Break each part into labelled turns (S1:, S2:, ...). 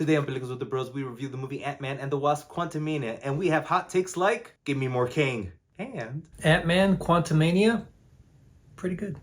S1: Today on Peliculas with the Bros, we review the movie Ant-Man and the Wasp Quantumania, and we have hot takes like, give me more Kang, and
S2: Ant-Man Quantumania, pretty good.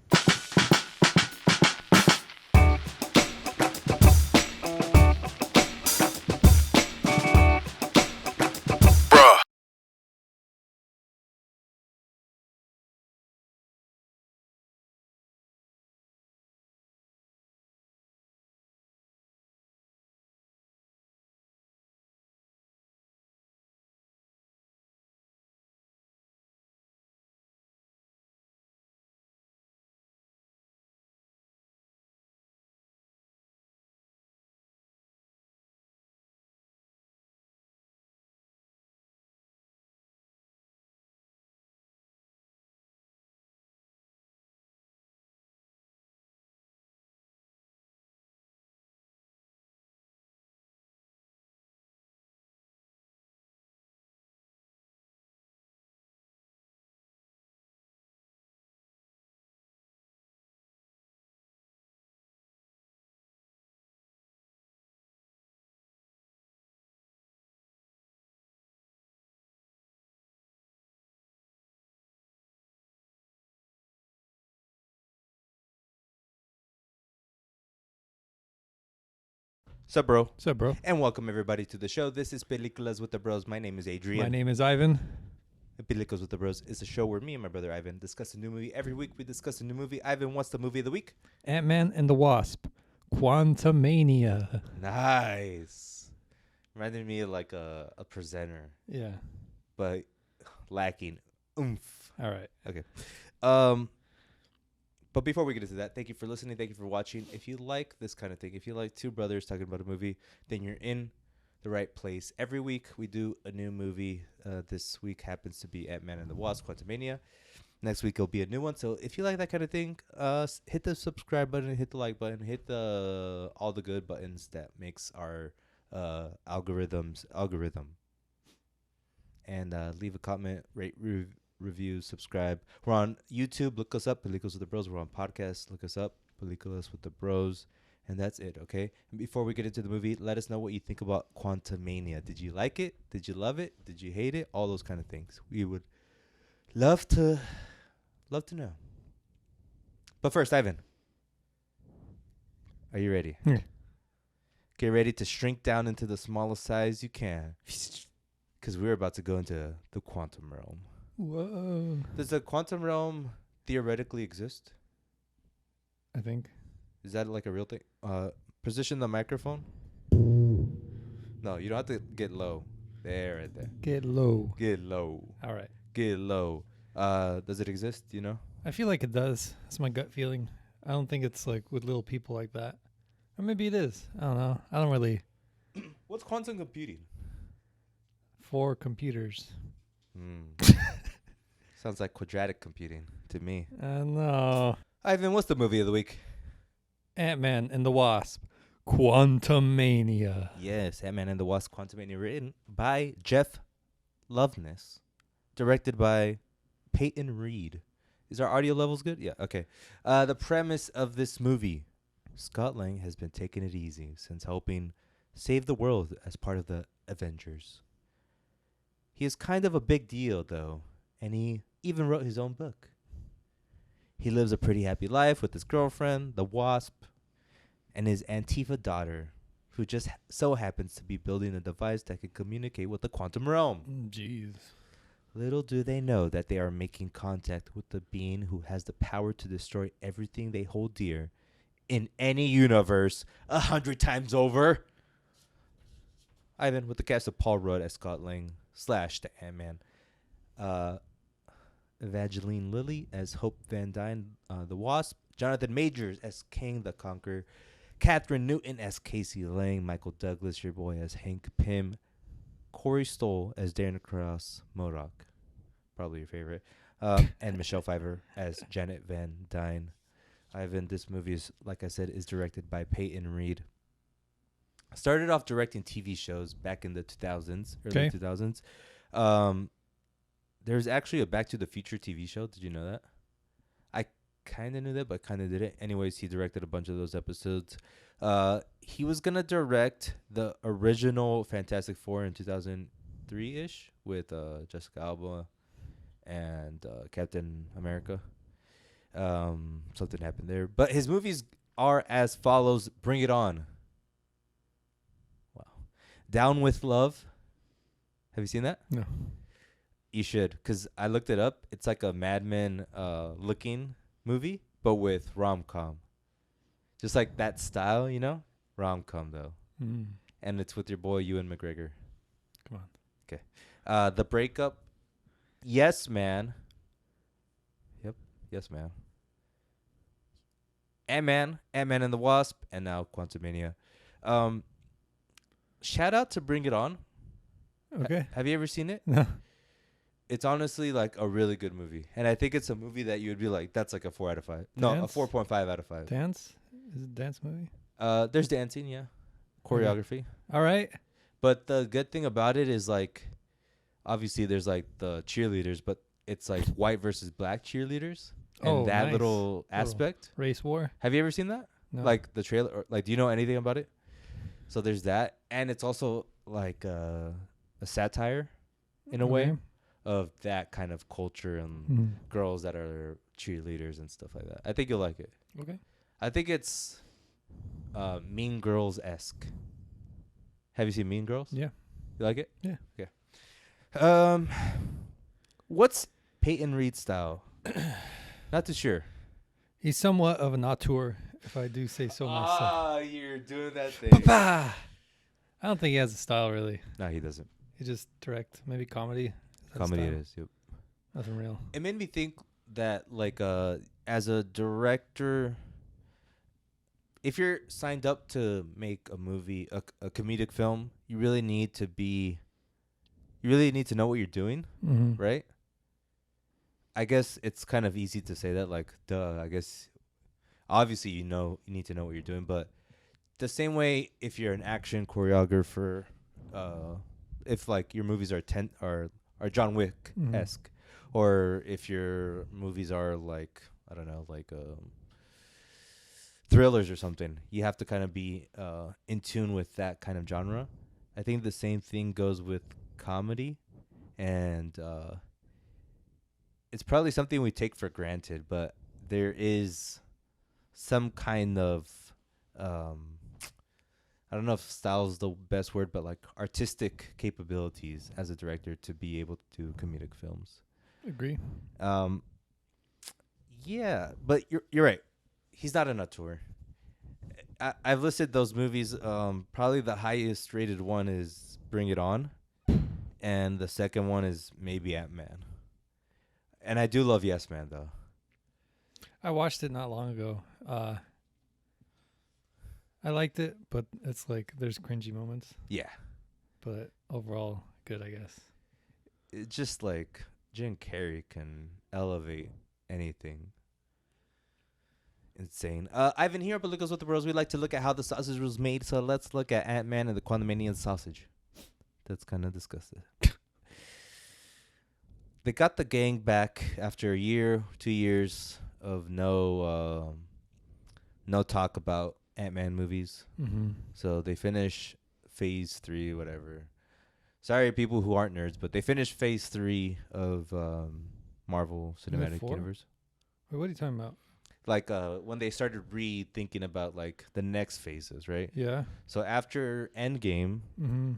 S1: sup, bro?
S2: What's up, bro?
S1: And welcome everybody to the show. This is Peliculas with the Bros. My name is Adrian.
S2: My name is Ivan.
S1: Peliculas with the Bros is a show where me and my brother Ivan discuss a new movie. Every week we discuss a new movie. Ivan, what's the movie of the week?
S2: Ant-Man and the Wasp, Quantumania.
S1: Nice. Reminded me of like a presenter,
S2: Yeah.
S1: but lacking oomph.
S2: All right.
S1: Okay. But before we get into that, thank you for listening. Thank you for watching. If you like this kind of thing, if you like two brothers talking about a movie, then you're in the right place. Every week we do a new movie. This week happens to be Ant-Man and the Wasp, Quantumania. Next week it'll be a new one. So if you like that kind of thing, hit the subscribe button, hit the like button, hit the all the good buttons that makes our algorithm. And leave a comment, rate, review, subscribe. We're on YouTube. Look us up, Peliculas with the Bros. We're on podcasts. Look us up, Peliculas with the Bros. And that's it, okay? And before we get into the movie, let us know what you think about Quantumania. Did you like it? Did you love it? Did you hate it? All those kind of things. We would love to know. But first, Ivan, are you ready?
S2: Yeah.
S1: Get ready to shrink down into the smallest size you can. Because we're about to go into the quantum realm.
S2: Whoa.
S1: Does the quantum realm theoretically exist?
S2: I think.
S1: Is that like a real thing? Position the microphone. No, you don't have to get low. There, right there.
S2: Get low.
S1: Get low.
S2: All right.
S1: Get low. Does it exist? Do you know?
S2: I feel like it does. That's my gut feeling. I don't think it's like with little people like that. Or maybe it is. I don't know. I don't really.
S1: What's quantum computing?
S2: For computers.
S1: Sounds like quadratic computing to me.
S2: No.
S1: Ivan, what's the movie of the week?
S2: Ant-Man and the Wasp, Quantumania.
S1: Yes, Ant-Man and the Wasp Quantumania, written by Jeff Loveness, directed by Peyton Reed. Is our audio levels good? Yeah, okay. The premise of this movie: Scott Lang has been taking it easy since helping save the world as part of the Avengers. He is kind of a big deal, though, and he even wrote his own book. He lives a pretty happy life with his girlfriend, the Wasp, and his Antifa daughter, who just so happens to be building a device that can communicate with the quantum realm.
S2: Jeez.
S1: Little do they know that they are making contact with the being who has the power to destroy everything they hold dear in any universe 100 times over. Ivan, with the cast of Paul Rudd as Scott Lang / the Ant-Man, Evangeline Lilly as Hope Van Dyne, the Wasp, Jonathan Majors as Kang the Conqueror, Catherine Newton as Casey Lang, Michael Douglas, your boy, as Hank Pym, Corey Stoll as Darren Cross MODOK, probably your favorite, and Michelle Pfeiffer as Janet Van Dyne. Ivan, this movie is, like I said, is directed by Peyton Reed. Started off directing TV shows back in the 2000s, early 2000s. There's actually a Back to the Future TV show. Did you know that? I kind of knew that, but kind of didn't. Anyways, he directed a bunch of those episodes. He was gonna direct the original Fantastic Four in 2003-ish with Jessica Alba and Captain America. Something happened there, but his movies are as follows: Bring It On. Wow. Down with Love. Have you seen that?
S2: No.
S1: You should, because I looked it up. It's like a Mad Men looking movie, but with rom-com. Just like that style, you know? Rom-com, though.
S2: Mm.
S1: And it's with your boy, Ewan McGregor.
S2: Come on.
S1: Okay. The Breakup. Yes, Man. Yep. Yes, Man. Ant-Man and the Wasp, and now Quantumania. Shout out to Bring It On.
S2: Okay.
S1: Have you ever seen it?
S2: No.
S1: It's honestly like a really good movie. And I think it's a movie that you would be like, that's like a 4 out of 5. No, a
S2: Dance?
S1: 4.5 out of 5.
S2: Dance? Is it a dance movie?
S1: There's dancing, yeah. Choreography.
S2: All right.
S1: But the good thing about it is like, obviously there's like the cheerleaders, but it's like white versus black cheerleaders. And
S2: Oh,
S1: that
S2: nice.
S1: little aspect.
S2: Race war?
S1: Have you ever seen that?
S2: No.
S1: Like the trailer? Or, like, do you know anything about it? So there's that. And it's also like a satire in a way of that kind of culture and
S2: Mm.
S1: girls that are cheerleaders and stuff like that. I think you'll like it.
S2: Okay.
S1: I think it's Mean Girls-esque. Have you seen Mean Girls?
S2: Yeah.
S1: You like it?
S2: Yeah.
S1: Okay. What's Peyton Reed's style? Not too sure.
S2: He's somewhat of an auteur, if I do say so myself.
S1: Ah, you're doing that thing.
S2: Pa-pa! I don't think he has a style, really.
S1: No, he doesn't.
S2: He just direct. Maybe comedy. Is that
S1: Comedy
S2: style?
S1: it is. Yep.
S2: Nothing real.
S1: It made me think that, like, as a director, if you're signed up to make a movie, a comedic film, you really need to know what you're doing,
S2: Mm-hmm.
S1: right? I guess it's kind of easy to say that, like, duh. I guess, obviously, you need to know what you're doing, but the same way, if you're an action choreographer, if like your movies are John Wick-esque, or if your movies are like, I don't know, like thrillers or something, you have to kind of be in tune with that kind of genre. I think the same thing goes with comedy, and it's probably something we take for granted, but there is some kind of I don't know if style is the best word, but like artistic capabilities as a director to be able to do comedic films.
S2: Agree.
S1: Yeah, but you're right. He's not an auteur. I've listed those movies. Probably the highest rated one is Bring It On, and the second one is maybe Ant-Man. And I do love Yes Man though.
S2: I watched it not long ago. I liked it, but it's like there's cringy moments.
S1: Yeah,
S2: But overall, good, I guess.
S1: it's just like Jim Carrey can elevate anything. Insane. Ivan, here at Peliculas with the Bros, we like to look at how the sausage was made. So let's look at Ant-Man and the Quantumanian sausage. That's kind of disgusting. They got the gang back after a year, 2 years of no talk about Ant-Man movies.
S2: Mm-hmm.
S1: So they finish phase 3, whatever. Sorry, people who aren't nerds, but they finished phase 3 of Marvel Cinematic
S2: 4?
S1: Universe.
S2: Wait, what are you talking about?
S1: Like when they started rethinking about like the next phases, right?
S2: Yeah.
S1: So after Endgame,
S2: Mm-hmm.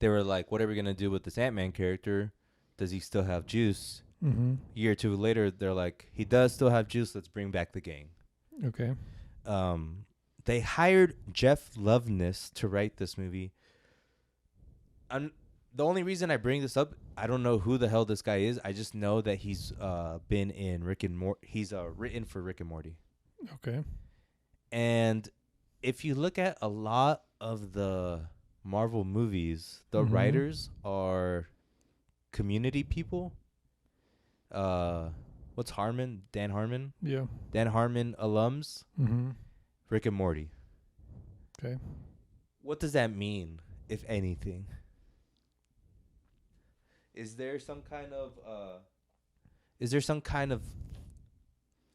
S1: they were like, what are we going to do with this Ant-Man character? Does he still have juice?
S2: Mm-hmm.
S1: A year or two later, they're like, he does still have juice. Let's bring back the gang.
S2: Okay.
S1: They hired Jeff Loveness to write this movie. The only reason I bring this up, I don't know who the hell this guy is. I just know that he's been in Rick and Morty. He's written for Rick and Morty.
S2: Okay.
S1: And if you look at a lot of the Marvel movies, the writers are Community people. What's Harmon? Dan Harmon?
S2: Yeah.
S1: Dan Harmon alums.
S2: Mm-hmm.
S1: Rick and Morty.
S2: Okay.
S1: What does that mean, if anything? Is there some kind of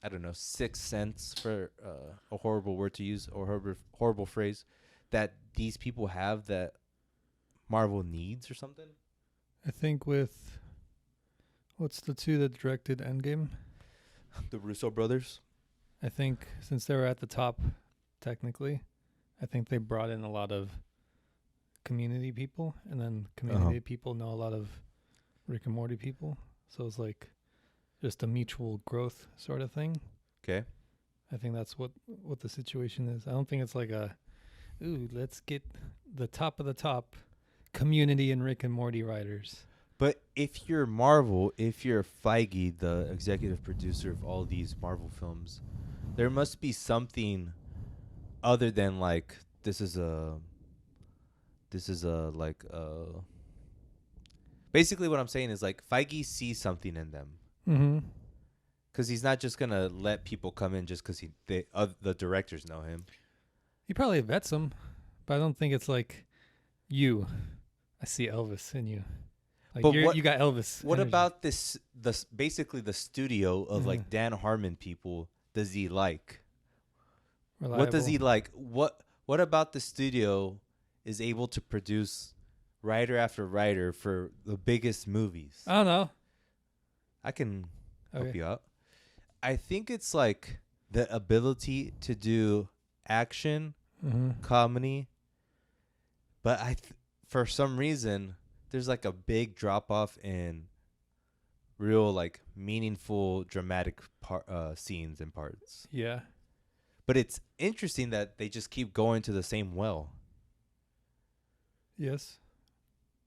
S1: I don't know, sixth sense for a horrible word to use or horrible phrase that these people have that Marvel needs or something?
S2: I think with what's the two that directed Endgame?
S1: The Russo brothers.
S2: I think since they were at the top, technically, I think they brought in a lot of Community people, and then Community people know a lot of Rick and Morty people. So it's like just a mutual growth sort of thing.
S1: Okay.
S2: I think that's what the situation is. I don't think it's like let's get the top of the top Community and Rick and Morty writers.
S1: But if you're Marvel, if you're Feige, the executive producer of all these Marvel films, there must be something other than like basically what I'm saying is like Feige sees something in them.
S2: Mm-hmm.
S1: Because he's not just gonna let people come in just because the directors know him.
S2: He probably vets them, but I don't think it's like you. I see Elvis in you. Like
S1: But
S2: you got Elvis.
S1: What
S2: energy.
S1: about basically the studio of like
S2: Mhm.
S1: Dan Harmon people does he like?
S2: Reliable.
S1: What does he like? What about the studio is able to produce writer after writer for the biggest movies?
S2: I don't know.
S1: I can help
S2: Okay.
S1: you out. I think it's like the ability to do action,
S2: Mm-hmm.
S1: comedy, but for some reason there's like a big drop off in real like meaningful dramatic scenes and parts.
S2: Yeah.
S1: But it's interesting that they just keep going to the same well.
S2: Yes.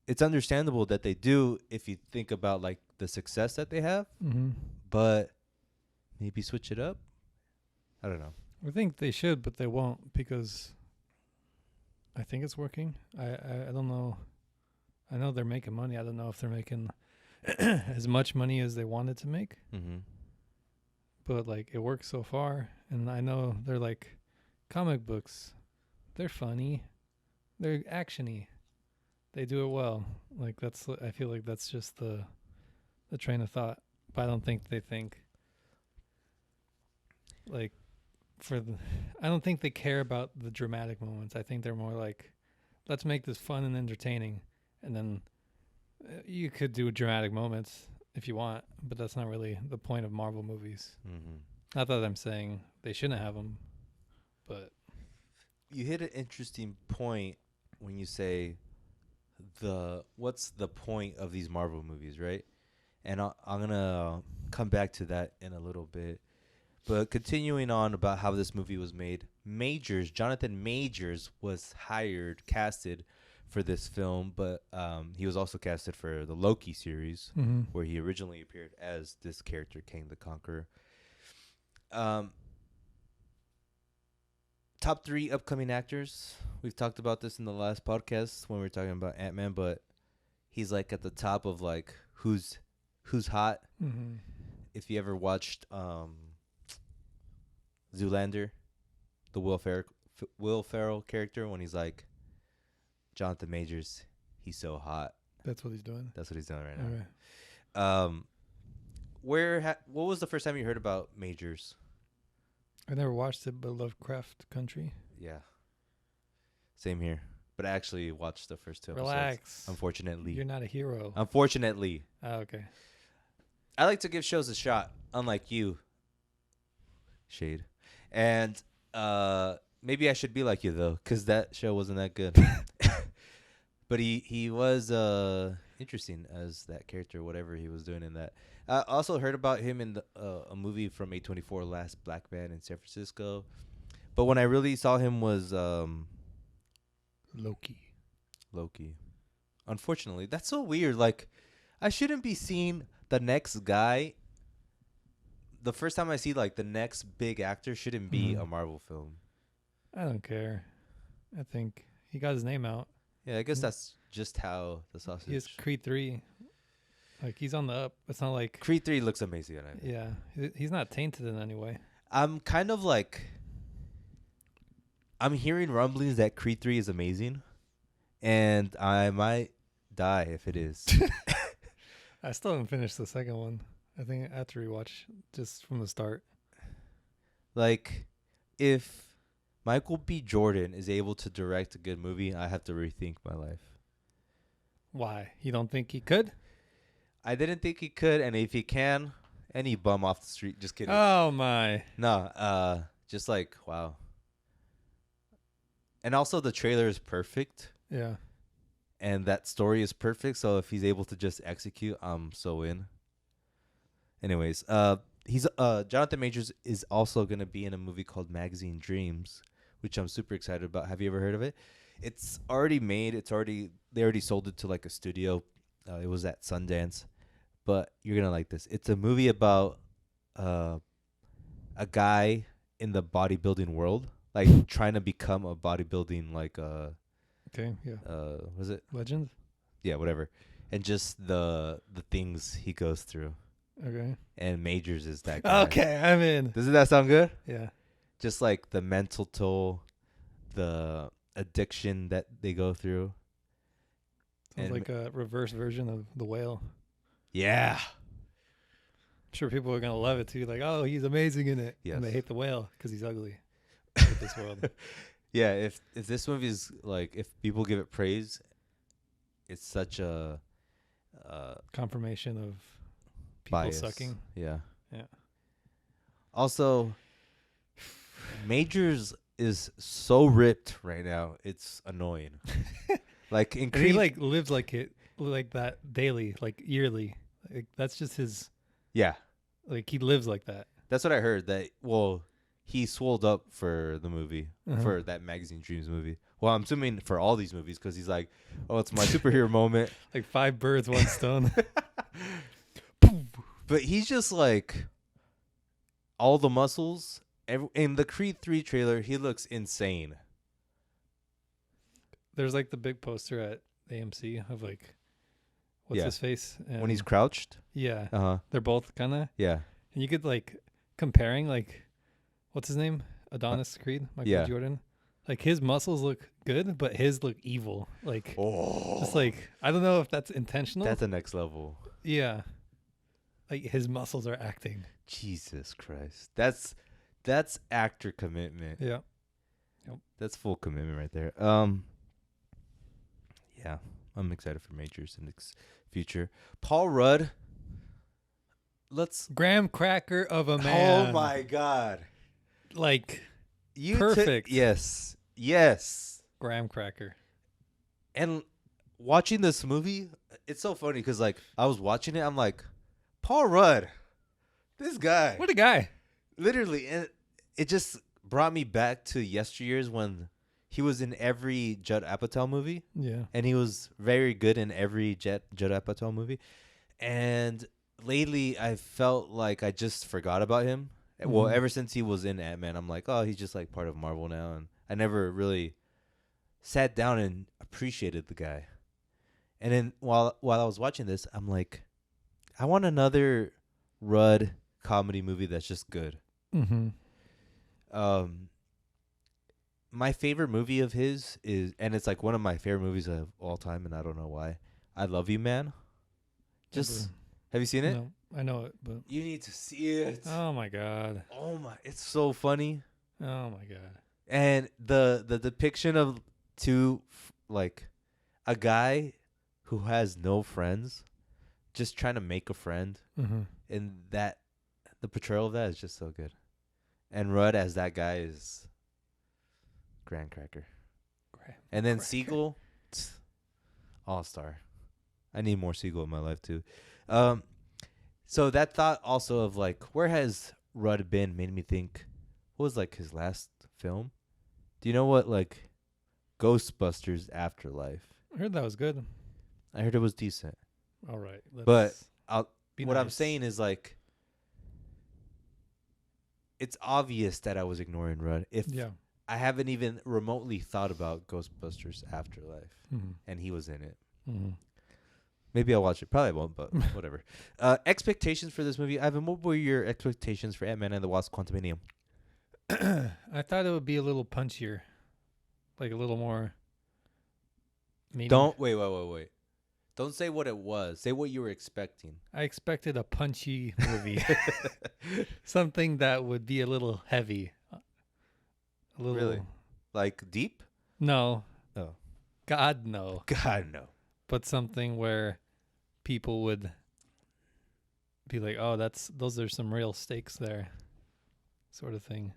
S1: It's understandable that they do if you think about like the success that they have,
S2: Mm-hmm.
S1: but maybe switch it up. I don't know.
S2: I think they should, but they won't because I think it's working. I don't know. I know they're making money. I don't know if they're making as much money as they wanted to make,
S1: Mm-hmm.
S2: but like it works so far. And I know they're like comic books. They're funny. They're actiony. They do it well. Like I feel like that's just the train of thought. But I don't think they think like I don't think they care about the dramatic moments. I think they're more like, let's make this fun and entertaining, and then you could do dramatic moments if you want, but that's not really the point of Marvel movies.
S1: Mm-hmm.
S2: Not that I'm saying they shouldn't have them, but
S1: You hit an interesting point when you say what's the point of these Marvel movies, right? And I'm gonna come back to that in a little bit. But continuing on about how this movie was made, Jonathan Majors was casted for this film, but he was also casted for the Loki series, where he originally appeared as this character, Kang the Conqueror. Top 3 upcoming actors. We've talked about this in the last podcast when we were talking about Ant-Man, but he's like at the top of like who's hot.
S2: Mm-hmm.
S1: If you ever watched Zoolander, the Will Ferrell character, when he's like, Jonathan Majors, he's so hot.
S2: That's what he's doing.
S1: That's what he's doing right
S2: Okay.
S1: now. What was the first time you heard about Majors?
S2: I never watched it, but Lovecraft Country.
S1: Yeah. Same here. But I actually watched the first 2 episodes.
S2: Relax.
S1: Unfortunately.
S2: You're not a hero.
S1: Unfortunately.
S2: Oh, okay.
S1: I like to give shows a shot, unlike you. Shade. And maybe I should be like you, though, because that show wasn't that good. But he was interesting as that character, whatever he was doing in that. I also heard about him in a movie from A24, Last Black Man in San Francisco. But when I really saw him was Loki. Unfortunately, that's so weird. Like, I shouldn't be seeing the next guy. The first time I see like the next big actor shouldn't be a Marvel film.
S2: I don't care. I think he got his name out.
S1: Yeah, I guess that's just how the sausage.
S2: He has Creed 3. Like, he's on the up. It's not like...
S1: Creed 3 looks amazing.
S2: Yeah. He's not tainted in any way.
S1: I'm kind of like... I'm hearing rumblings that Creed 3 is amazing. And I might die if it is.
S2: I still haven't finished the second one. I think I have to rewatch just from the start.
S1: Like, if Michael B. Jordan is able to direct a good movie, I have to rethink my life.
S2: Why? You don't think he could?
S1: I didn't think he could, and if he can, any bum off the street. Just kidding.
S2: Oh my.
S1: No, just like wow. And also the trailer is perfect,
S2: Yeah.
S1: and that story is perfect. So if he's able to just execute, I'm so in. Anyways, he's Jonathan Majors is also gonna be in a movie called Magazine Dreams, which I'm super excited about. Have you ever heard of it? It's already made. They already sold it to like a studio. It was at Sundance, but you're gonna like this. It's a movie about a guy in the bodybuilding world, like trying to become a bodybuilding like
S2: Okay. Yeah.
S1: was it?
S2: Legend.
S1: Yeah, whatever. And just the things he goes through.
S2: Okay.
S1: And Majors is that guy.
S2: Okay, I'm in.
S1: Doesn't that sound good?
S2: Yeah.
S1: Just like the mental toll, the addiction that they go through.
S2: Sounds
S1: And
S2: like a reverse version of The Whale.
S1: yeah.
S2: I'm sure people are gonna love it too. Like, oh, he's amazing in it.
S1: Yes.
S2: And they hate the whale because he's ugly. With this world.
S1: Yeah, if this movie is like, if people give it praise, it's such a
S2: Confirmation of people
S1: bias.
S2: sucking.
S1: Yeah.
S2: Yeah.
S1: Also, Majors is so ripped right now. It's annoying. Like in
S2: And he
S1: Creed,
S2: like lives like it, like that daily, like yearly. Like that's just his.
S1: yeah,
S2: Like he lives like that.
S1: that's what I heard. That he swolled up for the movie,
S2: Uh-huh.
S1: for that Magazine Dreams movie. Well, I'm assuming for all these movies because he's like, oh, it's my superhero moment.
S2: Like 5 birds, 1 stone.
S1: But he's just like all the muscles. In the Creed 3 trailer, he looks insane.
S2: There's like the big poster at AMC of like, what's
S1: Yeah.
S2: his face?
S1: When he's crouched.
S2: yeah,
S1: Uh-huh.
S2: they're both kind of,
S1: Yeah.
S2: and you could like comparing like, what's his name? Adonis Creed, Michael
S1: yeah.
S2: Jordan. Like his muscles look good, but his look evil. Like
S1: Oh.
S2: just like I don't know if that's intentional.
S1: That's the next level.
S2: Yeah, like his muscles are acting.
S1: Jesus Christ. That's actor commitment.
S2: Yeah.
S1: That's full commitment right there. Yeah, I'm excited for Majors in the future. Paul Rudd. Let's.
S2: Graham cracker of a man.
S1: Oh my God.
S2: Like
S1: You
S2: perfect.
S1: Yes. Yes.
S2: graham cracker.
S1: And watching this movie, it's so funny because like I was watching it, I'm like, Paul Rudd, this guy,
S2: What a guy.
S1: literally, and it just brought me back to yesteryears when he was in every Judd Apatow movie,
S2: Yeah.
S1: and he was very good in every Judd Apatow movie. And lately, I felt like I just forgot about him. Well,
S2: Mhm.
S1: ever since he was in Ant-Man, I'm like, oh, he's just like part of Marvel now, and I never really sat down and appreciated the guy. And then while I was watching this, I'm like, I want another Rudd comedy movie that's just good.
S2: Mm-hmm.
S1: My favorite movie of his is, and it's like one of my favorite movies of all time, and I don't know why. I Love You, Man. Just have you seen it?
S2: No, I know it, but
S1: You need to see it.
S2: oh my god.
S1: Oh my, it's so funny.
S2: Oh my god.
S1: And the depiction of like a guy who has no friends just trying to make a friend,
S2: Mm-hmm.
S1: and that the portrayal of that is just so good. And Rudd as that guy is grand cracker. And then Siegel, all-star. I need more Siegel in my life too. So that thought also of like, where has Rudd been made me think, what was like his last film? Do you know what, like Ghostbusters Afterlife?
S2: I heard that was good.
S1: I heard it was decent.
S2: All right.
S1: But I'm
S2: nice.
S1: saying is like, it's obvious that I was ignoring Rudd. If
S2: Yeah.
S1: I haven't even remotely thought about Ghostbusters Afterlife,
S2: Mm-hmm.
S1: and he was in it.
S2: Mm-hmm.
S1: Maybe I'll watch it. Probably won't, but whatever. Expectations for this movie. Ivan, what were your expectations for Ant-Man and the Wasp Quantumania?
S2: I thought it would be a little punchier, like a little more. Maybe.
S1: Don't wait. Don't say what it was. Say what you were expecting.
S2: I expected a punchy movie, something that would be a little heavy, a little.
S1: Really? Like deep?
S2: No,
S1: Oh.
S2: God no.
S1: God, no.
S2: But something where people would be like, "Oh, those are some real stakes there," sort of thing.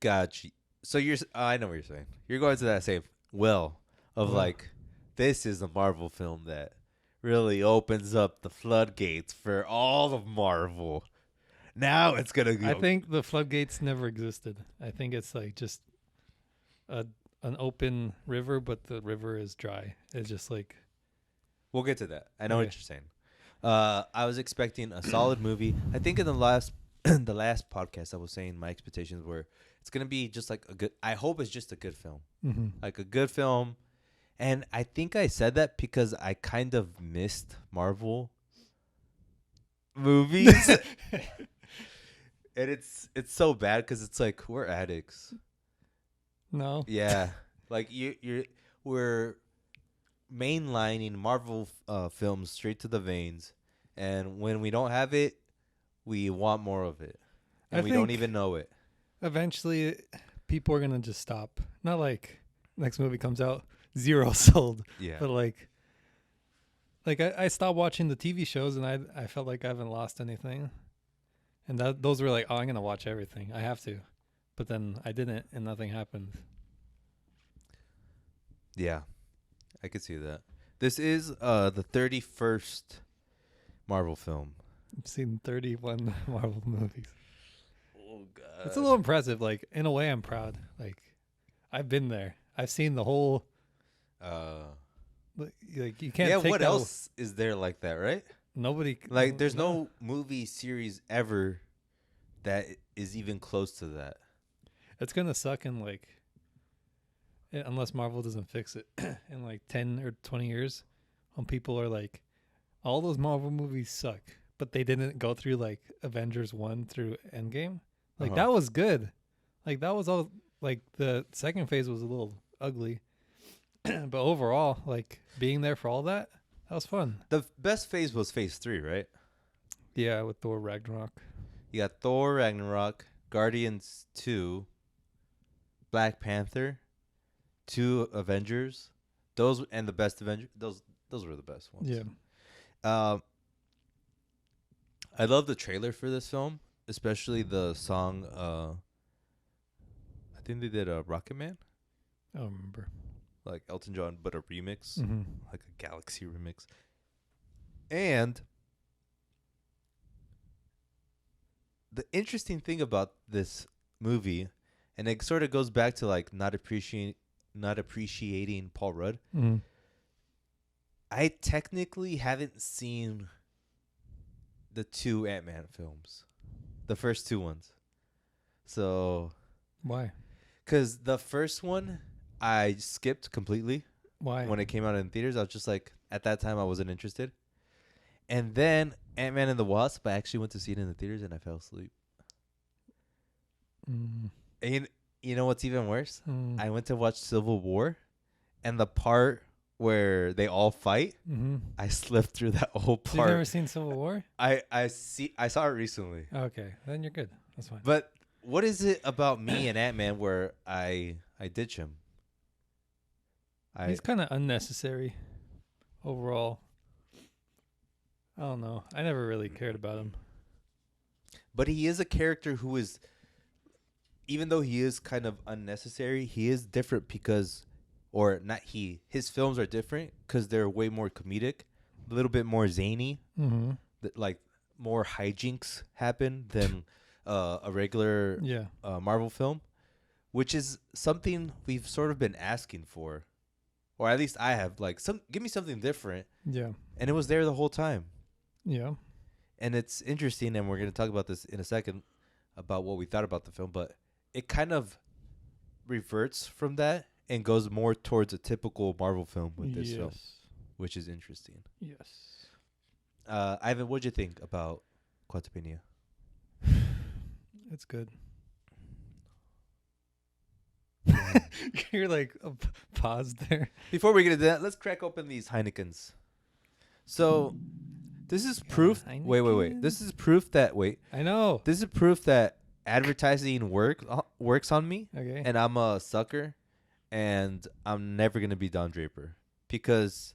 S1: Gotcha. So I know what you're saying. You're going to that same well of
S2: Well.
S1: like, this is a Marvel film that really opens up the floodgates for all of Marvel. Now it's gonna go.
S2: I think the floodgates never existed. I think it's like just an open river, but the river is dry. It's just like
S1: We'll get to that. I know
S2: Okay.
S1: what you're saying. I was expecting a solid movie. I think in the last the last podcast I was saying my expectations were it's gonna be just like a good. I hope it's just a good film, like a good film. And I think I said that because I kind of missed Marvel movies, and it's so bad because it's like we're addicts.
S2: no.
S1: Yeah, like we're mainlining Marvel films straight to the veins, and when we don't have it, we want more of it, and we don't
S2: think
S1: even know it.
S2: Eventually, people are gonna just stop. Not like next movie comes out, 0 sold,
S1: Yeah,
S2: but like I stopped watching the TV shows, and I felt like I haven't lost anything. And those were like, oh, I'm gonna watch everything. I have to, but then I didn't, and nothing happened.
S1: yeah, I could see that. This is the 31st Marvel film.
S2: I've seen 31 Marvel movies.
S1: Oh God,
S2: It's a little impressive. Like in a way, I'm proud. Like I've been there. I've seen the whole. Like you can't.
S1: Yeah,
S2: take
S1: what
S2: that
S1: else is there like that, right?
S2: Nobody.
S1: Like, there's no movie series ever that is even close to that.
S2: It's gonna suck in like, unless Marvel doesn't fix it in like 10 or 20 years, when people are like, all those Marvel movies suck, but they didn't go through like Avengers 1 through Endgame. Like that was good. Like that was all. Like the second phase was a little ugly, but overall, like being there for all that was fun.
S1: The best phase was phase 3, right?
S2: Yeah, with Thor Ragnarok.
S1: You got Thor Ragnarok, Guardians 2, Black Panther, 2 Avengers. Those and the best Avengers. Those were the best ones.
S2: Yeah.
S1: I love the trailer for this film, especially the song. I think they did a Rocket Man,
S2: I don't remember.
S1: like Elton John, but a remix,
S2: Mm-hmm.
S1: like a Galaxy remix. And the interesting thing about this movie, and it sort of goes back to like not appreciating Paul Rudd.
S2: Mm-hmm.
S1: I technically haven't seen the 2 Ant-Man films, the first 2 ones. So,
S2: Why?
S1: because the first one I skipped completely
S2: Why?
S1: when it came out in theaters. I was just like, at that time I wasn't interested. And then Ant-Man and the Wasp, I actually went to see it in the theaters and I fell asleep.
S2: Mm.
S1: And you know what's even worse?
S2: Mm.
S1: I went to watch Civil War, and the part where they all fight,
S2: Mm-hmm.
S1: I slipped through that whole
S2: So you've
S1: part.
S2: never seen Civil War?
S1: I saw it recently.
S2: Okay, then you're good. That's fine.
S1: But what is it about me and Ant-Man where I ditch him?
S2: He's kind of unnecessary overall. I don't know. I never really cared about him.
S1: But he is a character who is, even though he is kind of unnecessary, he is different because, or not he, his films are different because they're way more comedic, a little bit more zany,
S2: Mm-hmm.
S1: like more hijinks happen than a regular
S2: Yeah.
S1: Marvel film, which is something we've sort of been asking for, or at least I have. Like, give me something different,
S2: Yeah.
S1: and it was there the whole time.
S2: Yeah.
S1: And it's interesting, and we're going to talk about this in a second about what we thought about the film, but it kind of reverts from that and goes more towards a typical Marvel film with this film, which is interesting.
S2: Yes.
S1: Ivan, what'd you think about Quantumania?
S2: It's good. You're like paused there.
S1: Before we get into that, let's crack open these Heinekens. So, this is proof. Wait. This is proof that
S2: I know.
S1: This is proof that advertising works on me,
S2: Okay.
S1: and I'm a sucker, and I'm never gonna be Don Draper because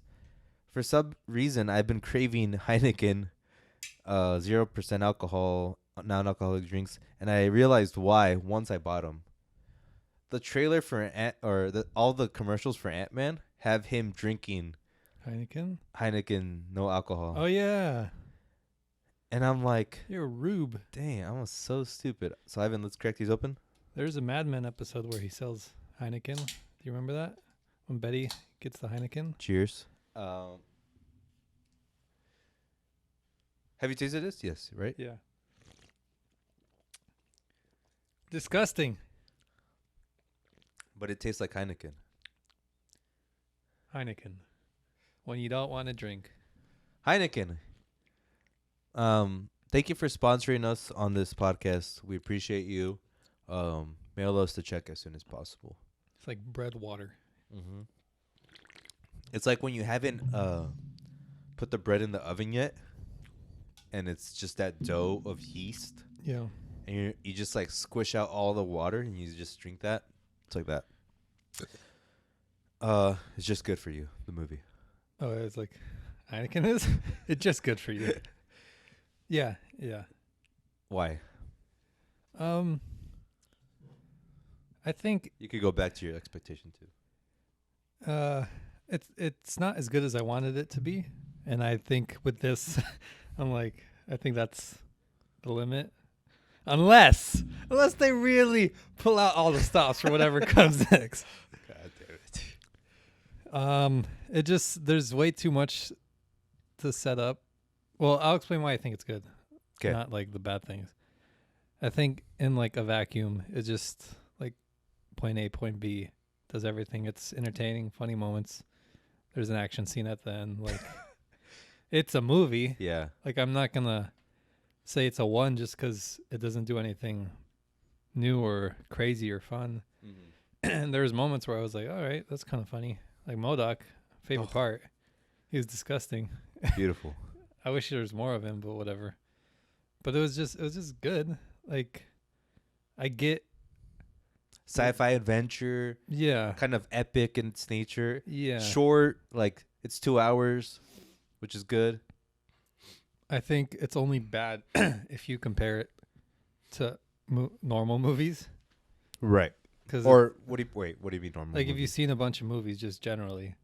S1: for some reason I've been craving Heineken, 0% alcohol, non-alcoholic drinks, and I realized why once I bought them. The trailer for all the commercials for Ant-Man have him drinking Heineken, no alcohol.
S2: Oh yeah.
S1: And I'm like,
S2: You're a rube.
S1: dang, I was so stupid. So Ivan, let's crack these open.
S2: There's a Mad Men episode where he sells Heineken. Do you remember that? When Betty gets the Heineken?
S1: Cheers. Have you tasted this? Yes, right?
S2: Yeah. Disgusting.
S1: But it tastes like Heineken.
S2: Heineken. When you don't want to drink.
S1: Heineken. Thank you for sponsoring us on this podcast. We appreciate you. Mail us the check as soon as possible.
S2: It's like bread water.
S1: Mm-hmm. It's like when you haven't put the bread in the oven yet, and it's just that dough of yeast,
S2: Yeah.
S1: and you just like squish out all the water, and you just drink that. It's like that. It's just good for you. The movie.
S2: Oh, it's like Heineken is? It's just good for you. Yeah.
S1: Why?
S2: I think
S1: You could go back to your expectation too.
S2: it's not as good as I wanted it to be, and I think with this, I think that's the limit. Unless they really pull out all the stops for whatever comes next.
S1: God damn it.
S2: It just there's way too much to set up. Well, I'll explain why I think it's good.
S1: Okay.
S2: Not like the bad things. I think in like a vacuum, it's just like point A, point B, does everything. It's entertaining, funny moments. There's an action scene at the end. Like it's a movie.
S1: Yeah.
S2: Like I'm not gonna say it's a 1 just because it doesn't do anything new or crazy or fun.
S1: Mm-hmm.
S2: And there was moments where I was like, all right, that's kind of funny. Like MODOK, favorite part. He was disgusting.
S1: Beautiful.
S2: I wish there was more of him, but whatever. But it was just good. Like I get
S1: Sci-fi adventure.
S2: yeah.
S1: Kind of epic in its nature.
S2: Yeah.
S1: Short, like it's 2 hours, which is good.
S2: I think it's only bad if you compare it to normal movies.
S1: Right.
S2: Cause
S1: Or what do you mean normal?
S2: like if you've seen a bunch of movies just generally,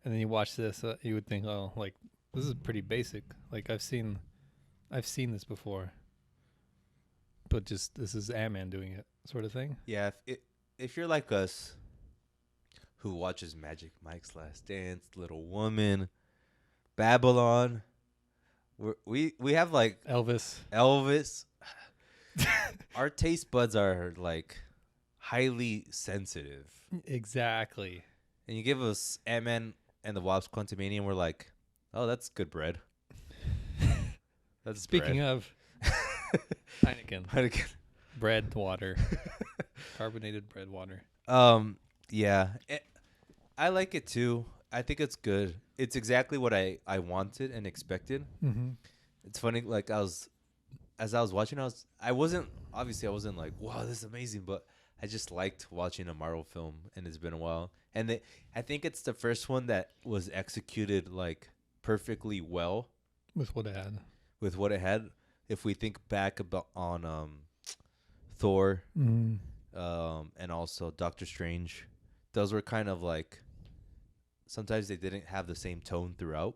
S2: and then you watch this, you would think, oh, like this is pretty basic. Like I've seen this before, but just this is Ant-Man doing it, sort of thing.
S1: Yeah, if you're like us, who watches Magic Mike's Last Dance, Little Woman, Babylon, we have like
S2: Elvis.
S1: Our taste buds are like highly sensitive.
S2: Exactly.
S1: And you give us Ant-Man and the Wasp Quantumania, and we're like, oh, that's good bread. That's
S2: Speaking of Heineken, bread water, carbonated bread water.
S1: Yeah, I like it too. I think it's good. It's exactly what I wanted and expected.
S2: Mm-hmm.
S1: It's funny, like as I was watching, I wasn't like, wow, this is amazing, but I just liked watching a Marvel film, and it's been a while. And I think it's the first one that was executed like perfectly well
S2: With what it had.
S1: If we think back on Thor,
S2: Mm.
S1: and also Doctor Strange, those were kind of like sometimes they didn't have the same tone throughout,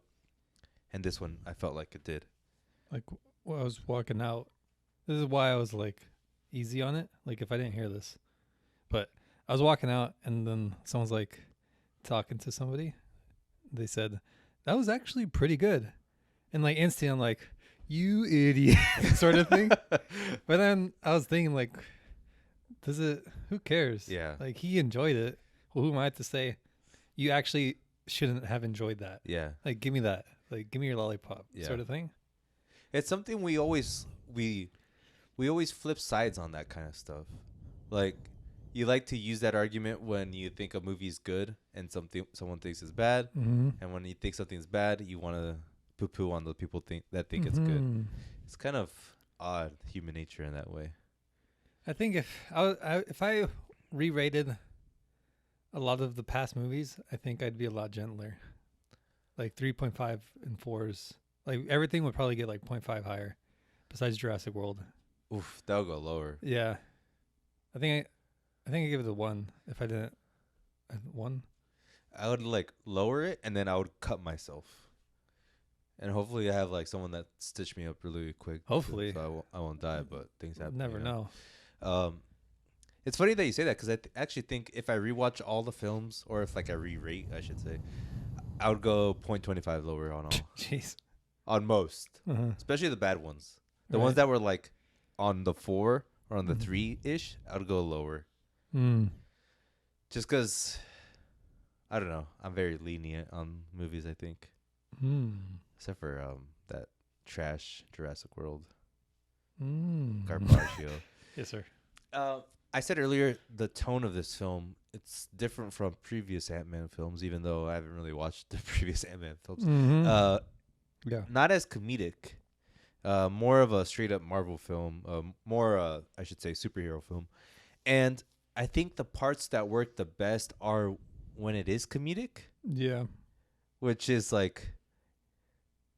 S1: and this one I felt like it did.
S2: Like when I was walking out, this is why I was like easy on it. Like if I didn't hear this, but I was walking out and then someone's like talking to somebody. They said that was actually pretty good, and like instantly I'm like, you idiot, sort of thing. But then I was thinking like, who cares?
S1: Yeah.
S2: Like he enjoyed it. Well, who am I to say you actually shouldn't have enjoyed that?
S1: Yeah.
S2: Like give me that. Like give me your lollipop, sort of thing.
S1: It's something we always flip sides on that kind of stuff. Like you like to use that argument when you think a movie's good and someone thinks it's bad,
S2: Mm-hmm.
S1: and when you think something's bad, you want to poo-poo on the people think it's good.
S2: Mm-hmm.
S1: It's kind of odd human nature in that way.
S2: I think if I re-rated a lot of the past movies, I think I'd be a lot gentler. Like 3.5 and 4s. Like everything would probably get like 0.5 higher, besides Jurassic World.
S1: Oof, that'll go lower.
S2: Yeah, I think I give it a 1. If I didn't, 1.
S1: I would like lower it and then I would cut myself. And hopefully I have like someone that stitched me up really quick.
S2: Hopefully.
S1: So I won't die, but things happen.
S2: Never know.
S1: It's funny that you say that because I actually think if I rewatch all the films, or if like I re-rate, I should say, I would go 0.25 lower on all.
S2: Jeez.
S1: On most.
S2: Uh-huh.
S1: Especially the bad ones. The
S2: Right.
S1: ones that were like on the 4 or on the
S2: Mhm.
S1: 3-ish, I would go lower.
S2: Mm.
S1: Just because, I don't know, I'm very lenient on movies, I think.
S2: Mm.
S1: Except for that trash Jurassic World.
S2: Mm.
S1: Garbaggio.
S2: Yes, sir.
S1: I said earlier, the tone of this film, it's different from previous Ant-Man films, even though I haven't really watched the previous Ant-Man films.
S2: Mm-hmm. Yeah.
S1: Not as comedic. More of a straight-up Marvel film. More, I should say, superhero film. And I think the parts that work the best are when it is comedic.
S2: Yeah.
S1: Which is, like,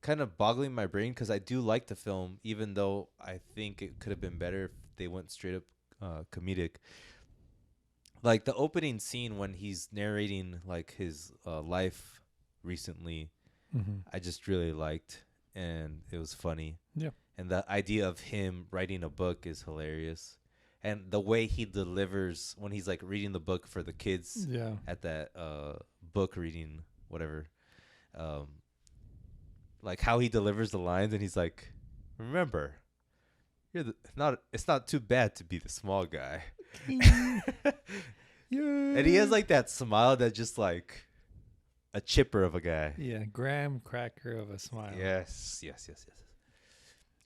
S1: kind of boggling my brain because I do like the film, even though I think it could have been better if they went straight up comedic. Like the opening scene when he's narrating like his life recently,
S2: Mm-hmm.
S1: I just really liked, and it was funny.
S2: Yeah.
S1: And the idea of him writing a book is hilarious, and the way he delivers when he's like reading the book for the kids
S2: Yeah.
S1: at that book reading whatever, like how he delivers the lines, and he's like, remember, it's not too bad to be the small guy.
S2: Yeah.
S1: And he has like that smile that just like a chipper of a guy.
S2: Yeah, graham cracker of a smile.
S1: Yes.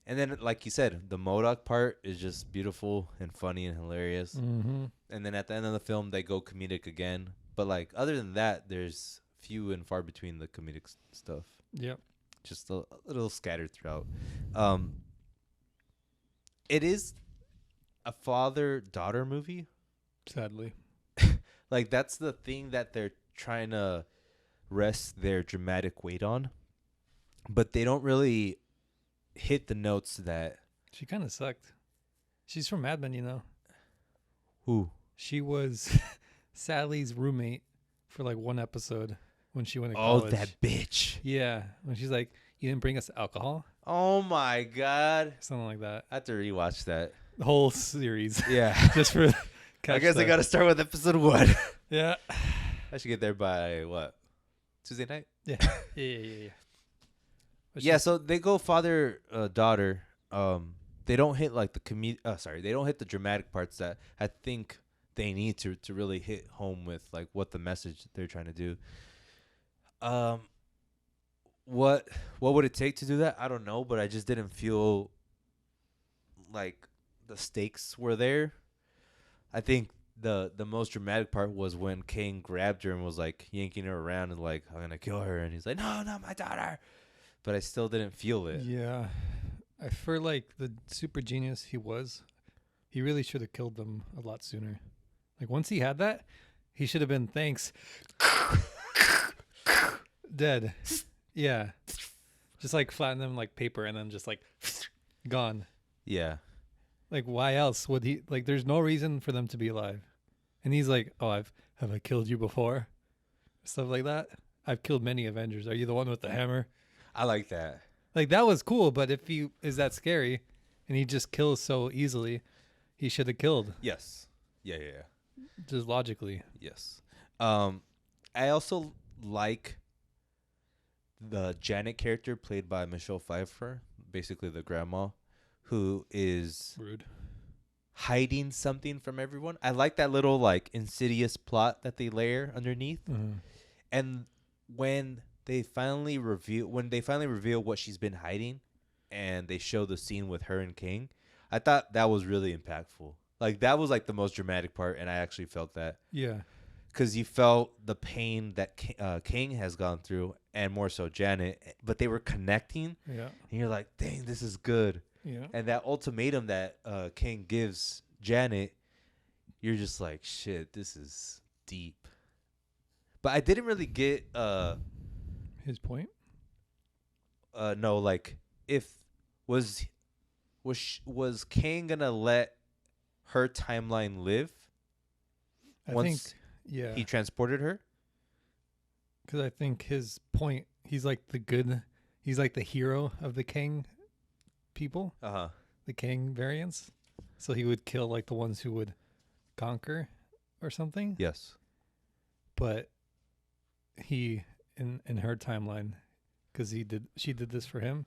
S1: And then, like you said, the MODOK part is just beautiful and funny and hilarious.
S2: Mm-hmm.
S1: And then at the end of the film, they go comedic again. But like other than that, there's few and far between the comedic stuff.
S2: Yep.
S1: Just a little scattered throughout. It is a father-daughter movie.
S2: Sadly.
S1: Like that's the thing that they're trying to rest their dramatic weight on, but they don't really hit the notes that.
S2: She kind of sucked. She's from Mad Men, you know.
S1: Who?
S2: She was Sally's roommate for like one episode when she went to
S1: Oh,
S2: college.
S1: that bitch.
S2: Yeah, when she's like, "You didn't bring us alcohol,"
S1: Oh my god.
S2: something like that.
S1: I have to rewatch that.
S2: The whole series,
S1: Yeah.
S2: just for.
S1: I guess I gotta start with episode 1.
S2: Yeah.
S1: I should get there by what? Tuesday night?
S2: Yeah. But
S1: Yeah,
S2: she's-
S1: so they go father daughter. They don't hit like the they don't hit the dramatic parts that I think they need to really hit home with like what the message they're trying to do. What would it take to do that? I don't know, but I just didn't feel like the stakes were there. I think the most dramatic part was when Kane grabbed her and was like yanking her around and like, I'm gonna kill her, and he's like, no, not my daughter. But I still didn't feel it.
S2: Yeah, I feel like the super genius he was, he really should have killed them a lot sooner. Like once he had that, he should have been thanks. Dead. Yeah. Just like flatten them like paper and then just like gone.
S1: Yeah.
S2: Like why else would he, like there's no reason for them to be alive. And he's like, "Oh, have I killed you before?" Stuff like that. I've killed many Avengers. Are you the one with the hammer?
S1: I like that.
S2: Like that was cool, but if he is that scary and he just kills so easily, he should have killed.
S1: Yes. Yeah.
S2: Just logically.
S1: Yes. I also like the Janet character played by Michelle Pfeiffer, basically the grandma, who is
S2: Rude.
S1: hiding something from everyone. I like that little like insidious plot that they layer underneath.
S2: Mm-hmm.
S1: And when they finally reveal what she's been hiding, and they show the scene with her and King, I thought that was really impactful. Like that was like the most dramatic part, and I actually felt that
S2: Yeah.
S1: because you felt the pain that King has gone through, and more so Janet. But they were connecting,
S2: Yeah.
S1: and you're like, "Dang, this is good."
S2: Yeah.
S1: And that ultimatum that King gives Janet, you're just like, "Shit, this is deep." But I didn't really get
S2: His point.
S1: no, like if was was King gonna let her timeline live
S2: I
S1: once
S2: think. Yeah.
S1: he transported her?
S2: Because I think his point. He's like the good. He's like the hero of the Kang people,
S1: Uh-huh.
S2: the Kang variants. So he would kill like the ones who would conquer or something.
S1: Yes.
S2: But he in her timeline, because she did this for him.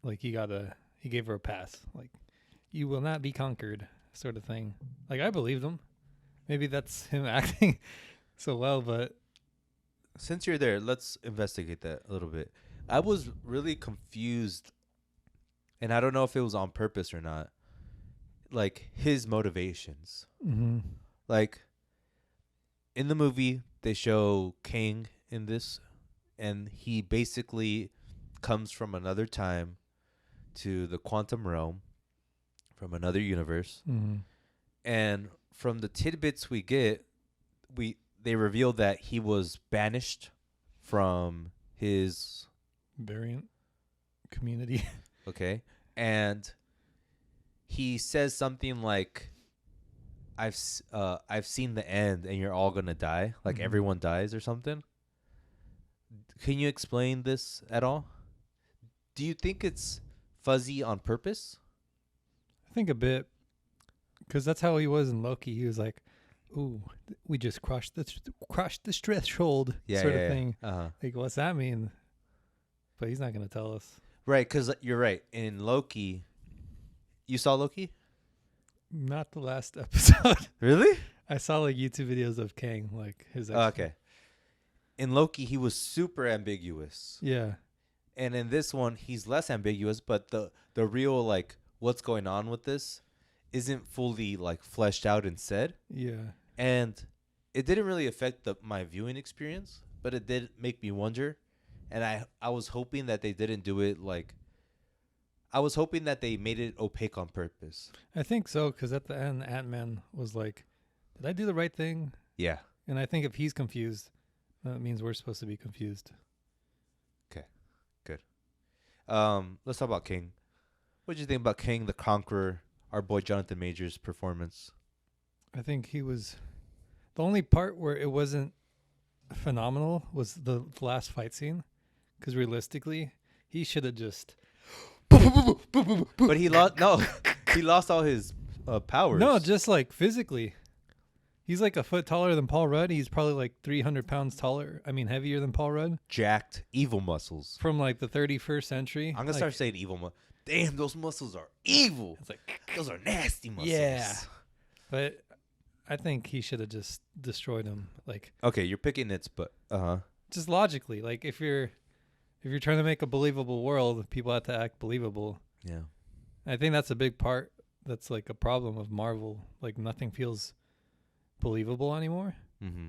S2: Like he gave her a pass. Like you will not be conquered, sort of thing. Like I believed him. Maybe that's him acting so well, but
S1: Since you're there, let's investigate that a little bit. I was really confused, and I don't know if it was on purpose or not. Like his motivations.
S2: mm-hmm.
S1: Like in the movie, they show King in this, and he basically comes from another time to the quantum realm from another universe.
S2: Mm-hmm.
S1: And from the tidbits we get, they reveal that he was banished from his
S2: Variant community.
S1: okay, and he says something like, I've seen the end, and you're all gonna die, like
S2: Mhm.
S1: everyone dies or something." Can you explain this at all? Do you think it's fuzzy on purpose?
S2: I think a bit, because that's how he was in Loki. He was like, "Ooh, we just crushed the threshold," sort of thing.
S1: Uh-huh.
S2: Like, what's that mean? But he's not gonna tell us.
S1: Right, because you're right. In Loki, you saw Loki?
S2: Not the last episode.
S1: Really?
S2: I saw like YouTube videos of Kang, like his.
S1: Okay. In Loki, he was super ambiguous,
S2: Yeah.
S1: and in this one, he's less ambiguous. But the real like what's going on with this isn't fully like fleshed out and said,
S2: Yeah.
S1: and it didn't really affect my viewing experience. But it did make me wonder, and I was hoping that they didn't do it like. I was hoping that they made it opaque on purpose.
S2: I think so, because at the end, Ant-Man was like, "Did I do the right thing?"
S1: Yeah.
S2: And I think if he's confused, that means we're supposed to be confused.
S1: Let's talk about King. What did you think about King the Conqueror, our boy Jonathan Majors' performance?
S2: I think he was the only part where it wasn't phenomenal was the last fight scene, because realistically, he should have just.
S1: But he lost. No, he lost all his powers.
S2: No, just like physically. He's like a foot taller than Paul Rudd. He's probably like 300 pounds taller. I mean, heavier than Paul Rudd.
S1: jacked, evil muscles.
S2: From like the 31st century.
S1: I'm gonna start saying evil. Damn, those muscles are evil.
S2: It's like,
S1: Those are nasty muscles.
S2: yeah. But I think he should have just destroyed him. Like,
S1: Okay, you're picking nits, but
S2: just logically. Like, if you're trying to make a believable world, people have to act believable.
S1: yeah.
S2: I think that's a big part. That's like a problem of Marvel. Like, nothing feels believable anymore.
S1: Mm-hmm.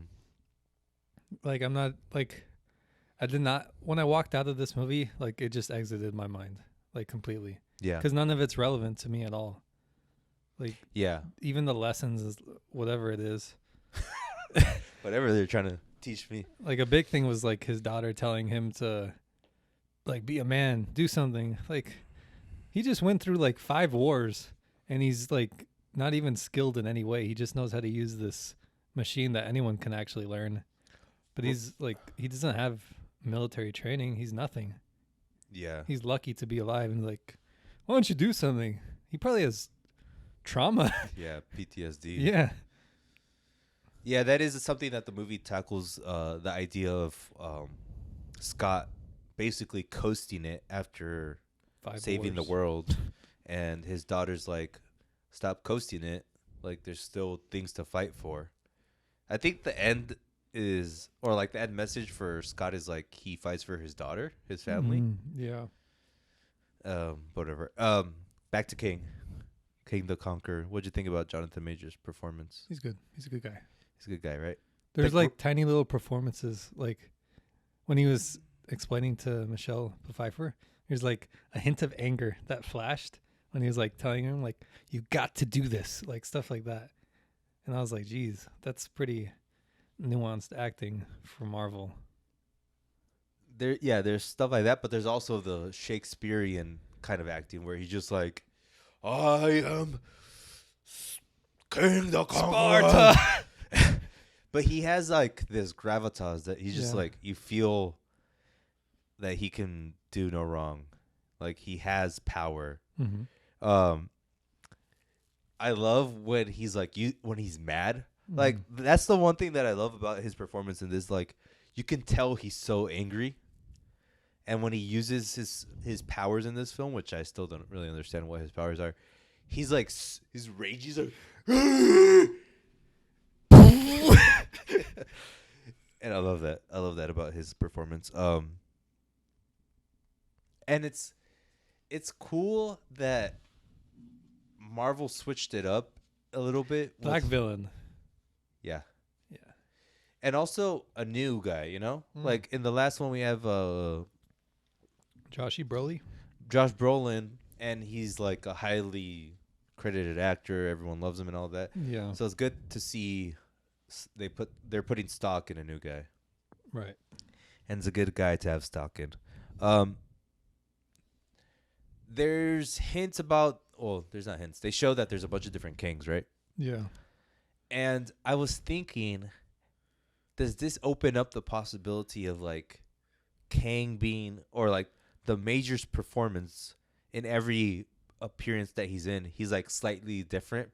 S2: Like, I'm not like, I did not when I walked out of this movie. Like, it just exited my mind, like completely,
S1: Yeah.
S2: because none of it's relevant to me at all. Like,
S1: Yeah.
S2: even the lessons is whatever it is.
S1: Whatever they're trying to teach me.
S2: Like, a big thing was like his daughter telling him to, like, be a man, do something. Like, he just went through like 5 wars, and he's like not even skilled in any way. He just knows how to use this machine that anyone can actually learn. But he's like, he doesn't have military training. He's nothing.
S1: Yeah.
S2: He's lucky to be alive, and like, why don't you do something? He probably has trauma.
S1: Yeah. PTSD.
S2: Yeah.
S1: Yeah, that is something that the movie tackles. The idea of Scott basically coasting it after
S2: 5
S1: saving
S2: wars.
S1: the world, and his daughter's like, "Stop coasting it. Like, there's still things to fight for." I think the end is, or like the end message for Scott is like he fights for his daughter, his family.
S2: Yeah.
S1: Whatever. Back to King. King the Conqueror. What'd you think about Jonathan Majors' performance?
S2: He's good. He's a good guy.
S1: He's a good guy, right?
S2: There's
S1: Like,
S2: like tiny little performances, like when he was explaining to Michelle Pfeiffer, there's like a hint of anger that flashed when he was like telling him like, you got to do this, like stuff like that. And I was like, geez, that's pretty nuanced acting for Marvel.
S1: There's stuff like that, but there's also the Shakespearean kind of acting where he's just like, I am King the Conqueror.
S2: Sparta.
S1: But he has like this gravitas that he's just
S2: Yeah.
S1: like, you feel that he can do no wrong. Like he has power.
S2: Mm-hmm.
S1: I love when he's like when he's mad. Like that's the one thing that I love about his performance in this. Like you can tell he's so angry, and when he uses his powers in this film, which I still don't really understand what his powers are, he's like his rage is like, and I love that. I love that about his performance. And it's cool that Marvel switched it up a little bit.
S2: Black villain.
S1: Yeah.
S2: Yeah.
S1: And also a new guy, you know? Like in the last one we have
S2: Joshy Broly.
S1: Josh Brolin, and he's like a highly credited actor. Everyone loves him and all that.
S2: Yeah.
S1: So it's good to see they're putting stock in a new guy.
S2: Right.
S1: And it's a good guy to have stock in. There's hints about there's not hints. They show that there's a bunch of different kings, right?
S2: Yeah.
S1: And I was thinking, does this open up the possibility of like Kang being, or like the Major's performance in every appearance that he's in, he's like slightly different,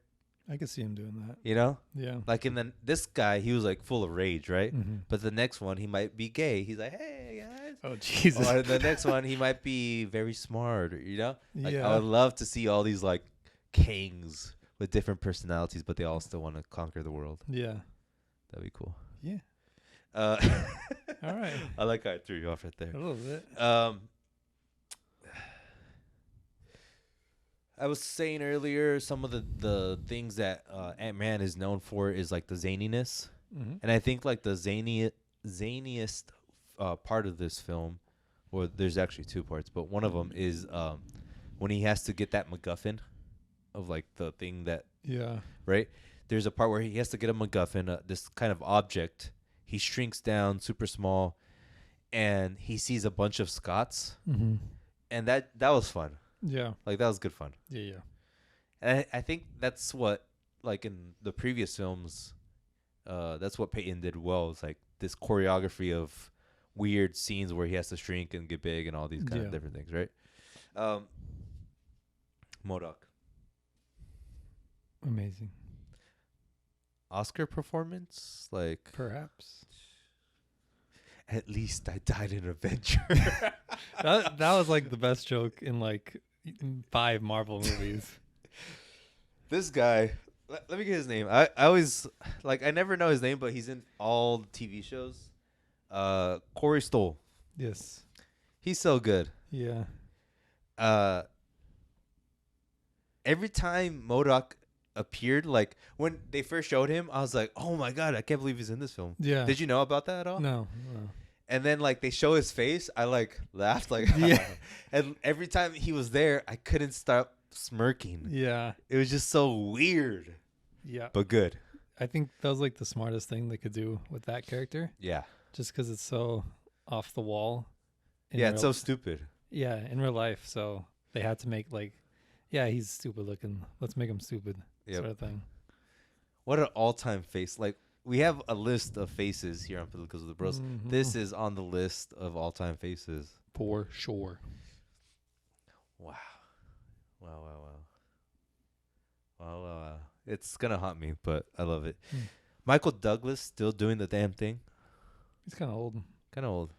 S2: I could see him doing that.
S1: you know?
S2: Yeah.
S1: Like this guy, he was like full of rage, right?
S2: Mm-hmm.
S1: But the next one, he might be gay. He's like, hey guys.
S2: Oh Jesus.
S1: Or the next one, he might be very smart, you know? Like,
S2: Yeah.
S1: I would love to see all these like kings with different personalities, but they all still want to conquer the world.
S2: Yeah.
S1: That'd be cool.
S2: Yeah.
S1: All
S2: right.
S1: I like how I threw you off right there.
S2: A little bit.
S1: I was saying earlier, some of the things that Ant-Man is known for is like the zaniness.
S2: Mm-hmm.
S1: And I think like the zaniest part of this film, or there's actually two parts, but one of them is when he has to get that MacGuffin of like the thing that,
S2: Yeah.
S1: right? There's a part where he has to get a MacGuffin, this kind of object. He shrinks down super small, and he sees a bunch of Scots,
S2: Mm-hmm.
S1: and that was fun.
S2: Yeah.
S1: Like that was good fun.
S2: Yeah. Yeah.
S1: And I think that's what, like in the previous films, that's what Peyton did well. It's like this choreography of weird scenes where he has to shrink and get big and all these kind of different things, right? MODOK.
S2: Amazing.
S1: Oscar performance? Like,
S2: Perhaps.
S1: at least I died in Avenger.
S2: that was like the best joke in like 5 Marvel movies.
S1: This guy, let me get his name. I always, like, I never know his name, but he's in all the TV shows. Corey Stoll.
S2: Yes.
S1: He's so good.
S2: Yeah.
S1: Every time MODOK appeared, like when they first showed him, I was like, oh my God, I can't believe he's in this film.
S2: Yeah.
S1: Did you know about that at all?
S2: No.
S1: And then like they show his face, I like laughed like,
S2: Yeah.
S1: And every time he was there, I couldn't stop smirking.
S2: Yeah.
S1: It was just so weird,
S2: Yeah.
S1: but good.
S2: I think that was like the smartest thing they could do with that character,
S1: Yeah.
S2: just because it's so off the wall.
S1: Yeah, it's so stupid.
S2: Yeah, in real life. So they had to make like, yeah, he's stupid looking. Let's make him stupid, sort of thing.
S1: What an all-time face. Like, we have a list of faces here on Peliculas with the Bros.
S2: Mm-hmm.
S1: This is on the list of all-time faces.
S2: For sure.
S1: Wow. It's going to haunt me, but I love it. Michael Douglas still doing the damn thing.
S2: He's kind of old.
S1: Kind of old.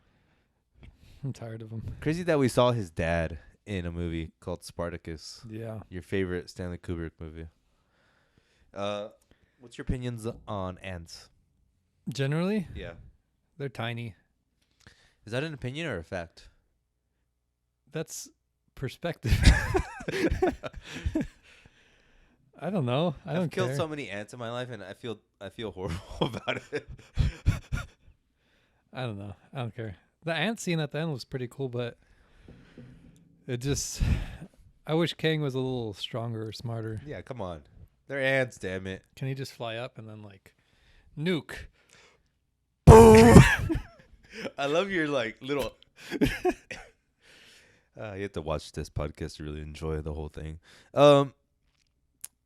S2: I'm tired of him.
S1: Crazy that we saw his dad in a movie called Spartacus.
S2: Yeah.
S1: Your favorite Stanley Kubrick movie. What's your opinions on ants?
S2: Generally,
S1: Yeah.
S2: they're tiny.
S1: Is that an opinion or a fact?
S2: That's perspective. I don't know. I don't
S1: I've killed
S2: care.
S1: so many ants in my life, and I feel horrible about it.
S2: I don't know. I don't care. The ant scene at the end was pretty cool, but it just. I wish Kang was a little stronger or smarter.
S1: Yeah, come on. They're ants, damn it.
S2: Can he just fly up and then like nuke?
S1: Boom! I love your like little. You have to watch this podcast to really enjoy the whole thing.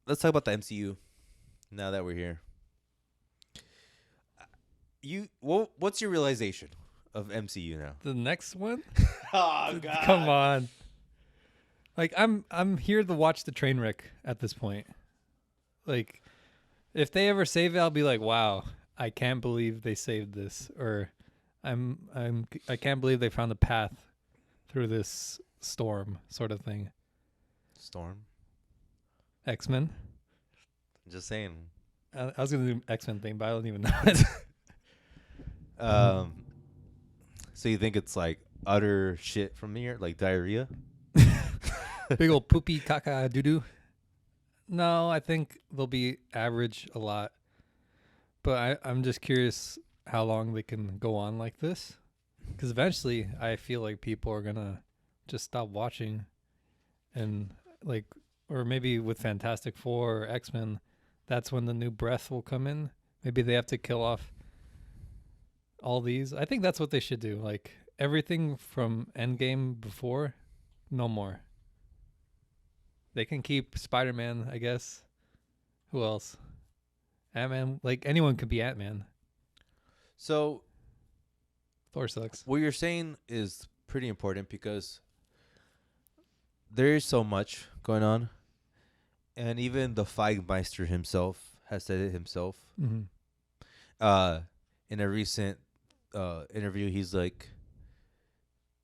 S1: Let's talk about the MCU. Now that we're here, what's your realization of MCU now?
S2: The next one?
S1: Oh God!
S2: Come on. Like I'm here to watch the train wreck at this point. Like, if they ever save it, I'll be like, wow, I can't believe they saved this, or I can't believe they found a path through this storm, sort of thing.
S1: Storm.
S2: X-Men.
S1: Just saying.
S2: I was gonna do X-Men thing, but I don't even know it.
S1: So you think it's like utter shit from here, like diarrhea?
S2: Big old poopy caca doo doo. No, I think they'll be average a lot. But I'm just curious how long they can go on like this. Because eventually I feel like people are going to just stop watching. And like, or maybe with Fantastic Four or X-Men, that's when the new breath will come in. Maybe they have to kill off all these. I think that's what they should do. Like everything from Endgame before, no more. They can keep Spider-Man, I guess. Who else? Ant-Man. Like, anyone could be Ant-Man.
S1: So,
S2: Thor sucks.
S1: what you're saying is pretty important because there is so much going on. And even the Feigmeister himself has said it himself.
S2: Mm-hmm.
S1: In a recent interview, he's like,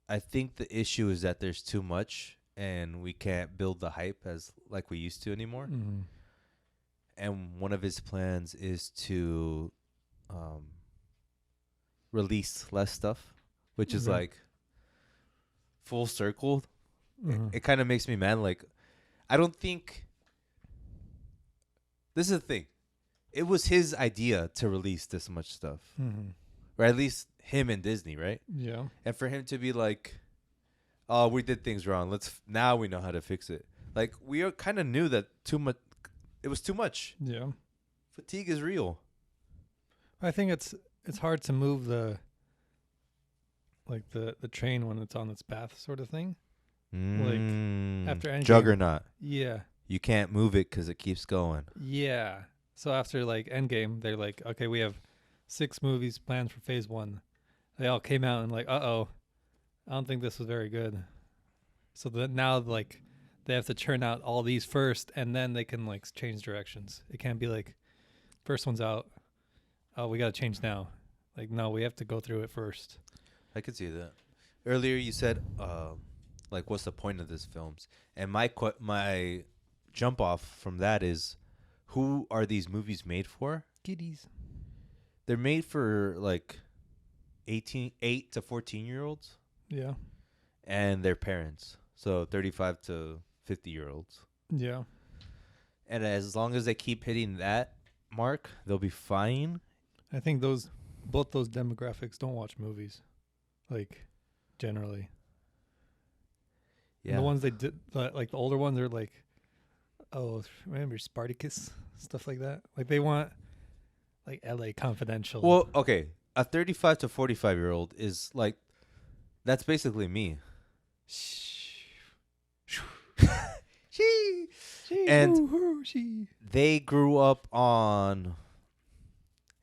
S1: I think the issue is that there's too much. And we can't build the hype as like we used to anymore.
S2: Mm-hmm.
S1: And one of his plans is to release less stuff, which is like full circle.
S2: Mm-hmm.
S1: It kind of makes me mad. Like, I don't think this is the thing. It was his idea to release this much stuff, or at least him and Disney, right?
S2: Yeah.
S1: And for him to be like, oh, we did things wrong. Now we know how to fix it. Like, we kind of knew that too much. It was too much.
S2: Yeah.
S1: Fatigue is real.
S2: I think it's hard to move the train when it's on its path, sort of thing. Like after Endgame.
S1: Juggernaut.
S2: Yeah.
S1: You can't move it because it keeps going.
S2: Yeah. So after like Endgame, they're like, okay, we have 6 movies planned for Phase 1. They all came out and like, I don't think this was very good. So that now like they have to churn out all these first, and then they can like change directions. It can't be like first one's out. Oh, we got to change now. Like, no, we have to go through it first.
S1: I could see that. Earlier you said, like, what's the point of these films? And my jump off from that is, who are these movies made for?
S2: Kiddies.
S1: They're made for like 8 to 14-year-olds.
S2: Yeah.
S1: And their parents. So 35 to 50-year-olds.
S2: Yeah.
S1: And as long as they keep hitting that mark, they'll be fine.
S2: I think both those demographics don't watch movies, like, generally.
S1: Yeah.
S2: And the ones they did, like the older ones, are like, oh, remember Spartacus, stuff like that. Like they want, like, L.A. Confidential.
S1: Well, okay, a 35 to 45-year-old is like, that's basically me. And they grew up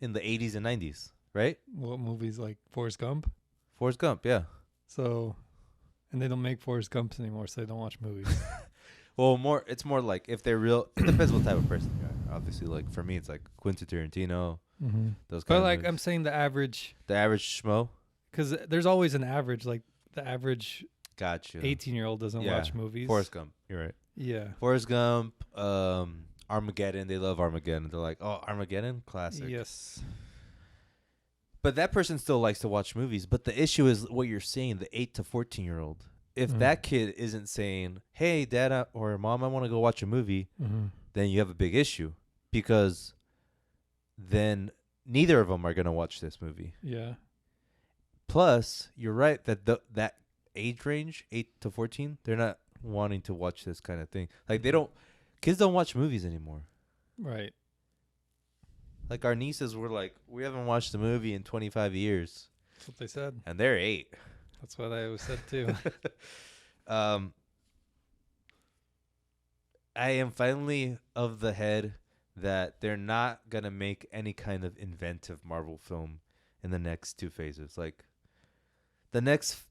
S1: in the 80s and 90s, right?
S2: What movies, like Forrest Gump?
S1: Forrest Gump, yeah.
S2: So, and they don't make Forrest Gumps anymore, so they don't watch movies.
S1: Well, it's more like if they're real. It depends what type of person you are. Obviously, like for me, it's like Quentin Tarantino.
S2: Mm-hmm.
S1: Those kind
S2: But
S1: of
S2: like,
S1: movies.
S2: I'm saying the average
S1: schmo.
S2: because there's always an average. Like the average
S1: Gotcha.
S2: 18-year-old doesn't watch movies.
S1: Forrest Gump. You're right.
S2: Yeah.
S1: Forrest Gump. Armageddon. They love Armageddon. They're like, oh, Armageddon, classic.
S2: Yes.
S1: But that person still likes to watch movies. But the issue is what you're saying, the 8 to 14-year-old. If that kid isn't saying, hey, dad or mom, I want to go watch a movie, then you have a big issue because then neither of them are gonna watch this movie.
S2: Yeah.
S1: Plus, you're right that that age range, 8 to 14, they're not wanting to watch this kind of thing. Like kids don't watch movies anymore.
S2: Right.
S1: Like our nieces were like, we haven't watched a movie in 25 years,
S2: That's what they said.
S1: and they're 8.
S2: That's what I always said too.
S1: I am finally of the head that they're not gonna make any kind of inventive Marvel film in the next 2 phases. Like the next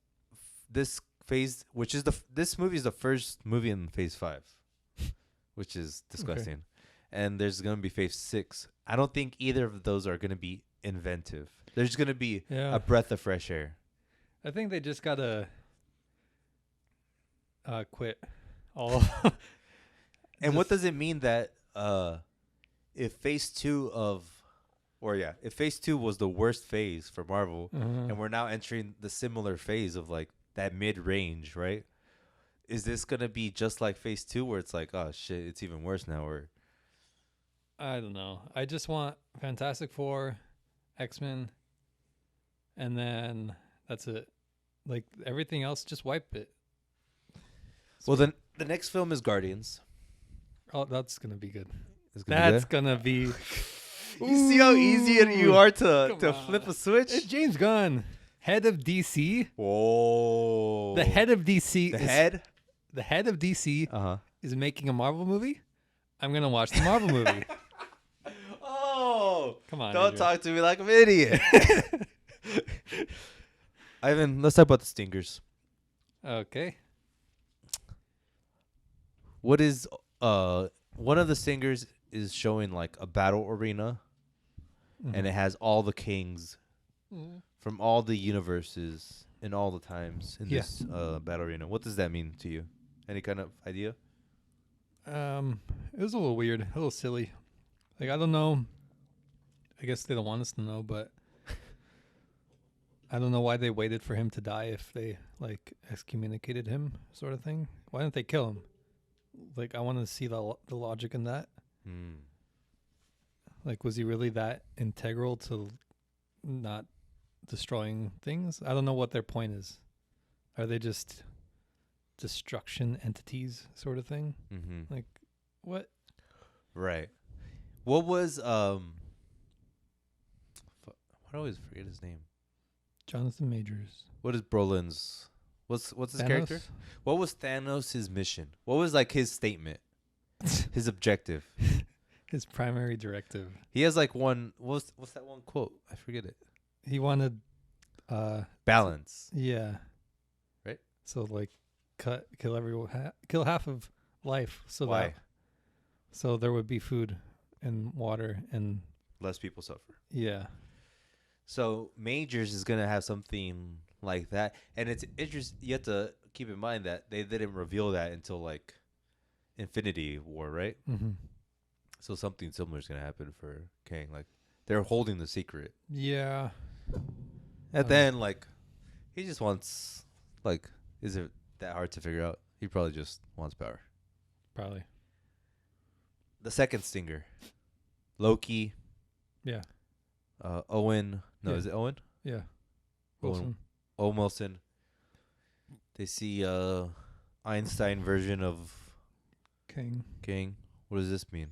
S1: this phase, which is this movie is the first movie in phase 5, which is disgusting. Okay. And there's gonna be phase 6. I don't think either of those are gonna be inventive. There's gonna be a breath of fresh air.
S2: I think they just gotta quit all.
S1: And what does it mean that if phase 2 if phase 2 was the worst phase for Marvel, and we're now entering the similar phase of like that mid-range, right? Is this gonna be just like phase 2 where it's like, oh shit, it's even worse now? Or
S2: I don't know. I just want Fantastic Four, X-Men, and that's it. Like everything else, just wipe it.
S1: Well, then the next film is Guardians.
S2: Oh, that's gonna be good.
S1: That's
S2: gonna be.
S1: You see how easy you are to flip a switch?
S2: It's James Gunn, head of DC.
S1: Whoa!
S2: The head of DC.
S1: The
S2: head of DC is making a Marvel movie. I'm gonna watch the Marvel movie.
S1: Oh,
S2: come on!
S1: Don't talk to me like I'm an idiot. Ivan, let's talk about the stingers.
S2: Okay.
S1: What is one of the stingers is showing like a battle arena, and it has all the kings from all the universes and all the times in this battle arena. What does that mean to you? Any kind of idea?
S2: It was a little weird, a little silly. Like, I don't know. I guess they don't want us to know, but I don't know why they waited for him to die if they like excommunicated him, sort of thing. Why didn't they kill him? Like, I want to see the logic in that. Like, was he really that integral to not destroying things? I don't know what their point is. Are they just destruction entities, sort of thing? Like, what? Right.
S1: What was I always forget his name.
S2: Jonathan Majors.
S1: What is Brolin's? What's his
S2: Thanos?
S1: character? What was Thanos' mission? What was like his statement? His objective?
S2: His primary directive.
S1: He has like one. What's that one quote? I forget it.
S2: He wanted
S1: balance.
S2: Yeah.
S1: Right.
S2: So like, kill half of life. So
S1: why?
S2: So there would be food and water and
S1: less people suffer.
S2: Yeah.
S1: So Majors is gonna have something like that, and it's interesting. You have to keep in mind that they didn't reveal that until like Infinity War, right? So something similar is gonna happen for Kang. Like they're holding the secret.
S2: Yeah.
S1: And then like he just wants like, is it that hard to figure out? He probably just wants power.
S2: Probably.
S1: The second stinger, Loki.
S2: Yeah.
S1: Owen. No, is it Owen?
S2: Yeah. Wilson.
S1: Owen Wilson. They see Einstein version of King. What does this mean?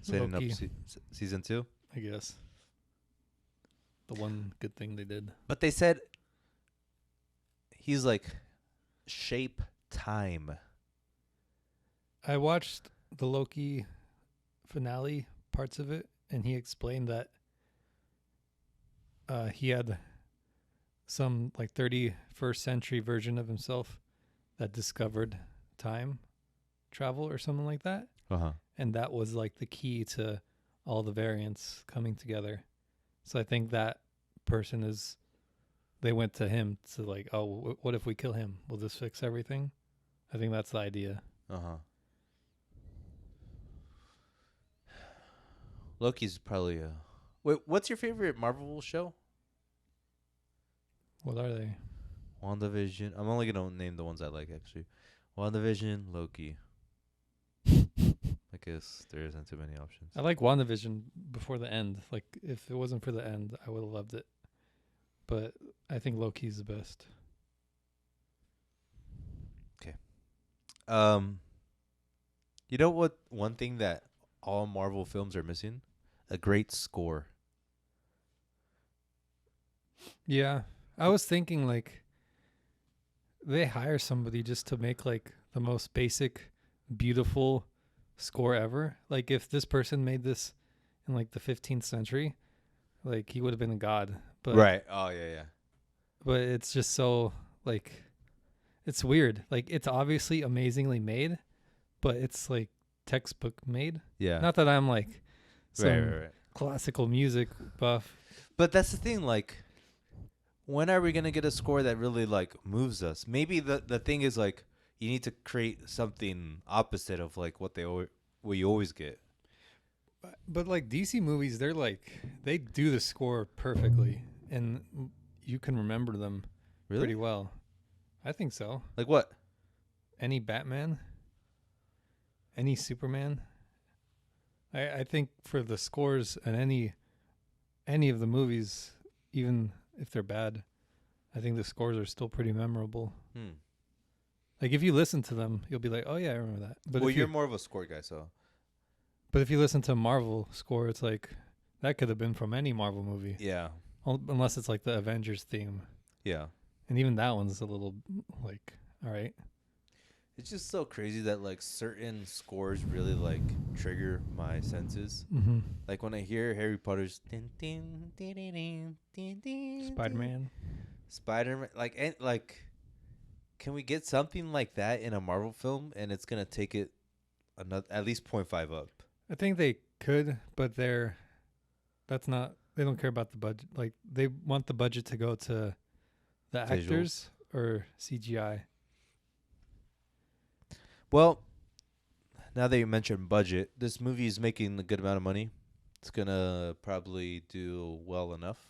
S1: Setting up season 2?
S2: I guess. The one good thing they did.
S1: But they said he's like shape time.
S2: I watched the Loki finale parts of it, and he explained that he had some like 31st century version of himself that discovered time travel or something like that. And that was like the key to all the variants coming together. So I think that person they went to him to like, oh, what if we kill him? Will this fix everything? I think that's the idea.
S1: Loki's probably a... Wait, what's your favorite Marvel show?
S2: What are they?
S1: WandaVision. I'm only going to name the ones I like, actually. WandaVision, Loki. Like guess there isn't too many options.
S2: I like WandaVision before the end. Like, if it wasn't for the end, I would have loved it. But I think Loki's the best.
S1: You know what? One thing that all Marvel films are missing? A great score.
S2: Yeah. I was thinking, like, they hire somebody just to make, like, the most basic, beautiful score ever. Like, if this person made this in, like, the 15th century, like, he would have been a god. But,
S1: Right. Oh, yeah.
S2: But it's just so, like, it's weird. Like, it's obviously amazingly made, but it's, like, textbook made.
S1: Yeah.
S2: Not that I'm, like, some
S1: Right.
S2: classical music buff.
S1: But that's the thing, like, when are we going to get a score that really, like, moves us? Maybe the thing is, like, you need to create something opposite of, like, what you always get.
S2: But like DC movies, they're like, they do the score perfectly, and you can remember them
S1: Really?
S2: pretty well. I think so.
S1: Like what?
S2: Any Batman, any Superman. I think for the scores and any of the movies, even if they're bad, I think the scores are still pretty memorable. Like, if you listen to them, you'll be like, oh yeah, I remember that. But
S1: well, you're more of a score guy, so.
S2: But if you listen to a Marvel score, it's like, that could have been from any Marvel movie.
S1: Yeah.
S2: Unless it's like the Avengers theme.
S1: Yeah.
S2: And even that one's a little, like, all right.
S1: It's just so crazy that, like, certain scores really, like, trigger my senses.
S2: Mm-hmm.
S1: Like, when I hear Harry Potter's Spider-Man, like, can we get something like that in a Marvel film, and it's gonna take it at least 0.5 up?
S2: I think they could, but they don't care about the budget. Like, they want the budget to go to the
S1: Visuals.
S2: actors or CGI.
S1: Well, now that you mentioned budget, this movie is making a good amount of money. It's gonna probably do well enough.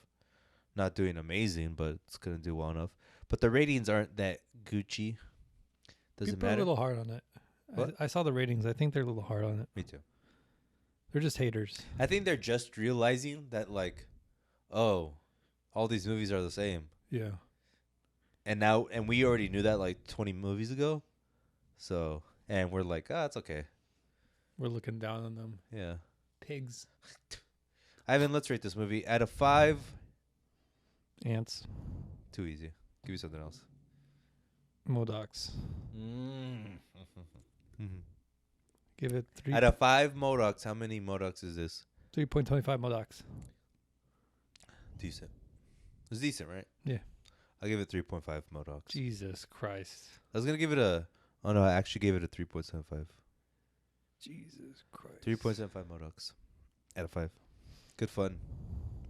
S1: Not doing amazing, but it's gonna do well enough. But the ratings aren't that Gucci. Does
S2: People
S1: it
S2: are a
S1: matter?
S2: little hard on it.
S1: What?
S2: I saw the ratings. I think they're a little hard on it.
S1: Me too.
S2: They're just haters.
S1: I think they're just realizing that, like, oh, all these movies are the same.
S2: Yeah.
S1: And we already knew that like 20 movies ago. So, and we're like, it's okay.
S2: We're looking down on them.
S1: Yeah.
S2: Pigs.
S1: Ivan, let's rate this movie. Out of 5.
S2: Ants.
S1: Too easy. Give me something else.
S2: Modocs. Give it 3.
S1: Out of 5 Modocs, how many Modocs is this?
S2: 3.25 Modocs.
S1: Decent. It's decent, right?
S2: Yeah.
S1: I'll give it 3.5 Modocs.
S2: Jesus Christ.
S1: I was going to give it oh no, I actually gave it a 3.75.
S2: Jesus Christ.
S1: 3.75 Modocs. Out of 5. Good fun.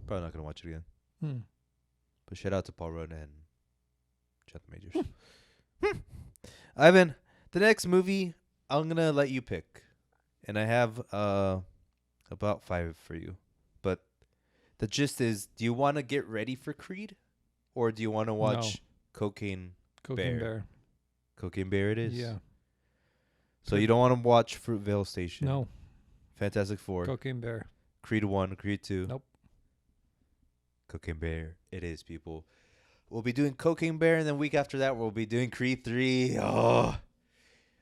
S1: Probably not going to watch it again. But shout out to Paul Rudd and Jonathan Majors. Ivan, the next movie I'm going to let you pick. And I have about 5 for you. But the gist is, do you want to get ready for Creed? Or do you want to watch Cocaine Bear? Cocaine Bear it is?
S2: Yeah.
S1: So you don't want to watch Fruitvale Station?
S2: No.
S1: Fantastic Four?
S2: Cocaine Bear.
S1: Creed 1, Creed 2?
S2: Nope.
S1: Cocaine Bear it is, people. We'll be doing Cocaine Bear, and then week after that, we'll be doing Creed 3. Oh,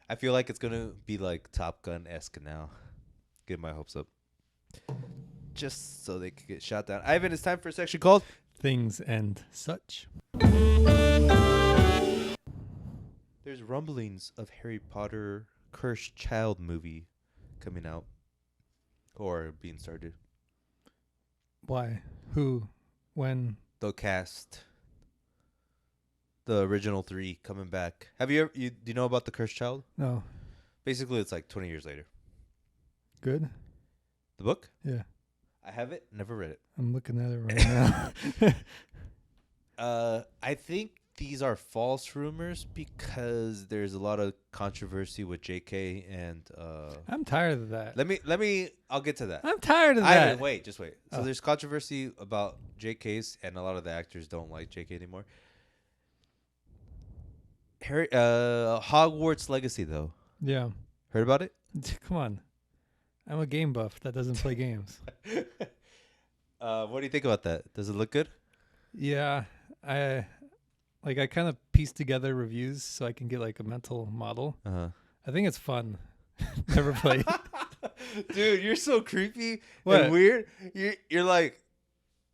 S1: I feel like it's going to be like Top Gun-esque now. Get my hopes up. Just so they could get shot down. Ivan, it's time for a section called
S2: Things and Such.
S1: There's rumblings of Harry Potter Cursed Child movie coming out. Or being started.
S2: Why? Who? When?
S1: The cast. The original 3 coming back. Have you ever, do you know about The Cursed Child?
S2: No.
S1: Basically, it's like 20 years later.
S2: Good?
S1: The book?
S2: Yeah.
S1: I have it. Never read it.
S2: I'm looking at it right now.
S1: I think these are false rumors because there's a lot of controversy with JK and
S2: I'm tired of that.
S1: let me I'll get to that.
S2: I'm tired of that.
S1: Wait, just wait. So there's controversy about JK's and a lot of the actors don't like JK anymore. Hogwarts Legacy though.
S2: Yeah.
S1: Heard about it?
S2: Come on. I'm a game buff that doesn't play games.
S1: What do you think about that? Does it look good?
S2: Yeah, I I kind of piece together reviews so I can get like a mental model.
S1: Uh-huh.
S2: I think it's fun. Never played.
S1: Dude, you're so creepy
S2: What?
S1: and weird. You're like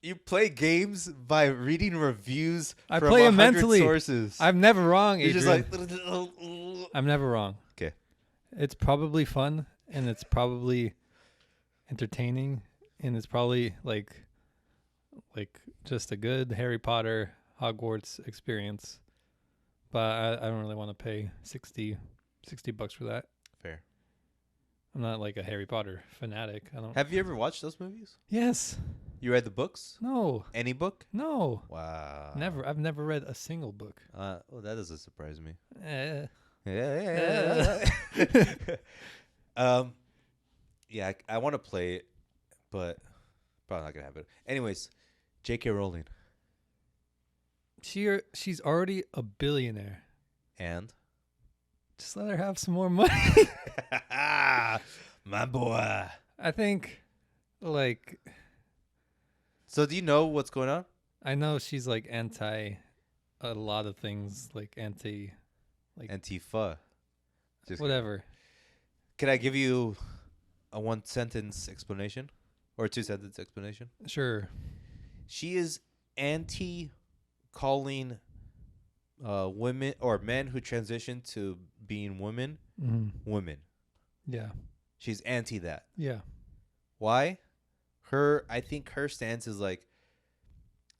S1: you play games by reading reviews
S2: I
S1: from
S2: play 'em
S1: 100
S2: mentally.
S1: sources.
S2: I'm never wrong,
S1: You're
S2: Adrian.
S1: just like
S2: I'm never wrong.
S1: okay.
S2: It's probably fun and it's probably entertaining and it's probably like just a good Harry Potter Hogwarts experience. But I don't really want to pay 60 bucks for that.
S1: Fair.
S2: I'm not like a Harry Potter fanatic. I don't.
S1: Have you ever watched those movies?
S2: Yes.
S1: You read the books?
S2: No.
S1: Any book?
S2: No.
S1: Wow.
S2: Never. I've never read a single book.
S1: Well, that doesn't surprise me.
S2: Eh.
S1: Yeah. Yeah, I want to play it, but probably not gonna happen. Anyways, J.K. Rowling
S2: She's already a billionaire.
S1: and
S2: Just let her have some more money.
S1: my boy.
S2: I think, like,
S1: So do you know what's going on?
S2: I know she's like anti a lot of things, like anti, like
S1: Antifa. Just
S2: whatever.
S1: Can I give you a 1-sentence explanation or a 2-sentence explanation?
S2: Sure.
S1: She is anti calling women or men who transition to being women women.
S2: Yeah.
S1: She's anti that.
S2: Yeah.
S1: Why? I think her stance is like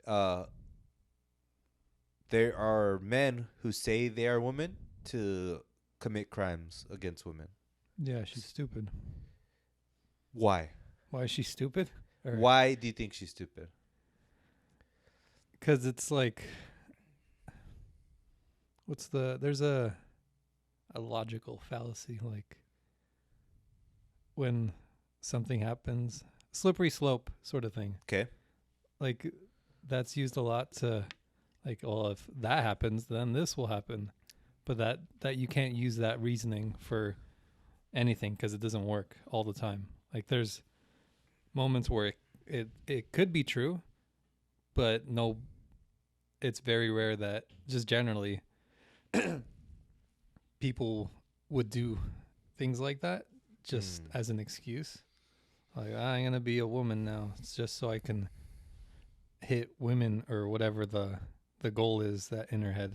S1: there are men who say they are women to commit crimes against women.
S2: Yeah. She's stupid.
S1: Why?
S2: Why is she stupid?
S1: Why do you think she's stupid?
S2: Because it's like, there's a logical fallacy, like when something happens, slippery slope sort of thing.
S1: Okay.
S2: Like that's used a lot to, like, well, if that happens, then this will happen. But that you can't use that reasoning for anything because it doesn't work all the time. Like there's moments where it could be true, but no, it's very rare that just generally people would do things like that just as an excuse. Like, I'm going to be a woman now. It's just so I can hit women or whatever the goal is that in her head.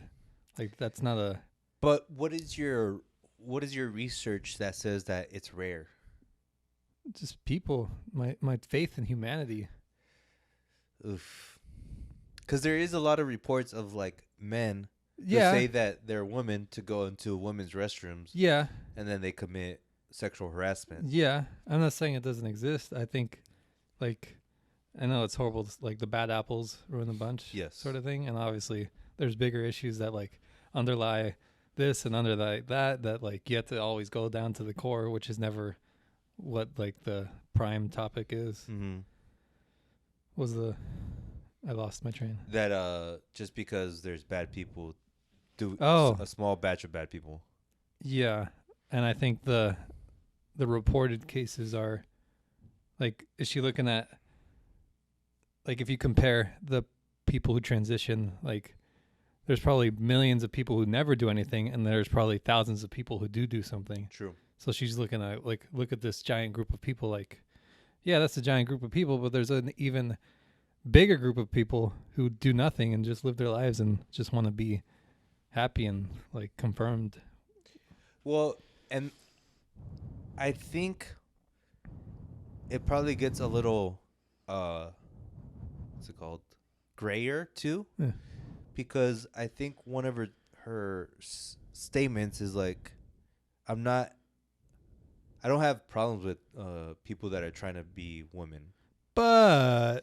S2: Like that's not a...
S1: But what is your research that says that it's rare?
S2: Just people, my faith in humanity.
S1: Oof. Because there is a lot of reports of like men who
S2: Yeah.
S1: say that they're women to go into women's restrooms.
S2: Yeah.
S1: And then they commit sexual harassment.
S2: Yeah. I'm not saying it doesn't exist. I think, like, I know it's horrible. Like the bad apples ruin the bunch.
S1: Yes.
S2: Sort of thing. And obviously there's bigger issues that like underlie this and underlie that like you have to always go down to the core, which is never what like the prime topic is.
S1: Mm-hmm.
S2: I lost my train.
S1: That just because there's bad people, a small batch of bad people.
S2: Yeah, and I think the reported cases are like, is she looking at, like, if you compare the people who transition, like there's probably millions of people who never do anything, and there's probably thousands of people who do something.
S1: True.
S2: So she's looking at, like, look at this giant group of people. Like, yeah, that's a giant group of people, but there's an even bigger group of people who do nothing and just live their lives and just want to be happy and like confirmed.
S1: Well, and I think it probably gets a little what's it called, grayer too.
S2: Yeah.
S1: Because I think one of her statements is like, I don't have problems with people that are trying to be women,
S2: But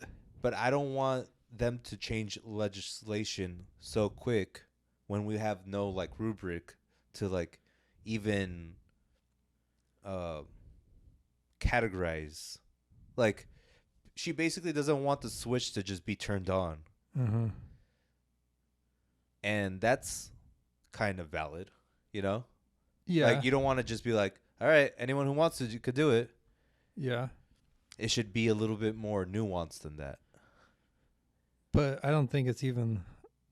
S1: I don't want them to change legislation so quick when we have no like rubric to like even categorize. Like, she basically doesn't want the switch to just be turned on.
S2: mm-hmm.
S1: And that's kind of valid, you know?
S2: Yeah.
S1: Like, you don't want to just be like, all right, anyone who wants to could do it.
S2: Yeah.
S1: It should be a little bit more nuanced than that.
S2: But I don't think it's even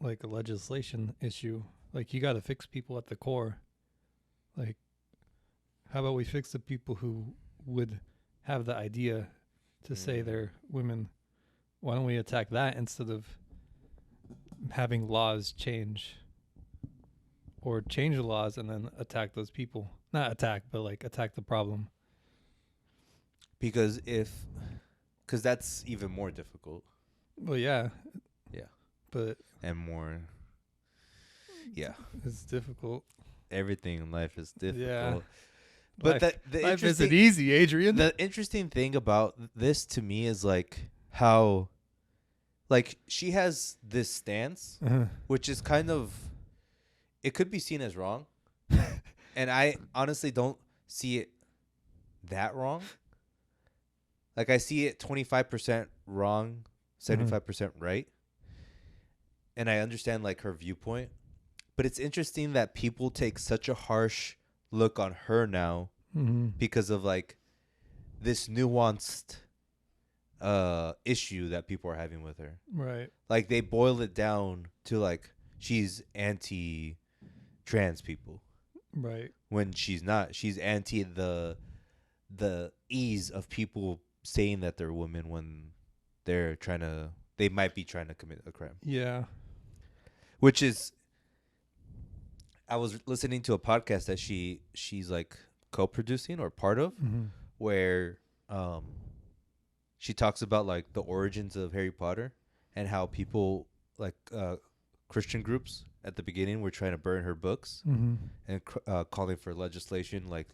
S2: like a legislation issue. Like, you got to fix people at the core. Like, how about we fix the people who would have the idea to say they're women? Why don't we attack that instead of having laws change, or change the laws and then attack those people? Not attack, but like attack the problem.
S1: Because that's even more difficult.
S2: Well, yeah.
S1: Yeah.
S2: But
S1: And more. Yeah.
S2: it's difficult.
S1: Everything in life is difficult.
S2: Yeah.
S1: But the
S2: life isn't
S1: interesting
S2: easy, Adrian.
S1: the interesting thing about this to me is like how, like, she has this stance, which is kind of, it could be seen as wrong, and I honestly don't see it that wrong. Like, I see it 25% wrong, 75% right, and I understand like her viewpoint, but it's interesting that people take such a harsh look on her now because of like this nuanced issue that people are having with her.
S2: Right.
S1: Like, they boil it down to like she's anti-trans people,
S2: Right.
S1: when she's not. She's anti the ease of people saying that they're women when they might be trying to commit a crime.
S2: Yeah.
S1: Which is, I was listening to a podcast that she's like co-producing or part of, where she talks about like the origins of Harry Potter and how people like Christian groups at the beginning were trying to burn her books and calling for legislation, like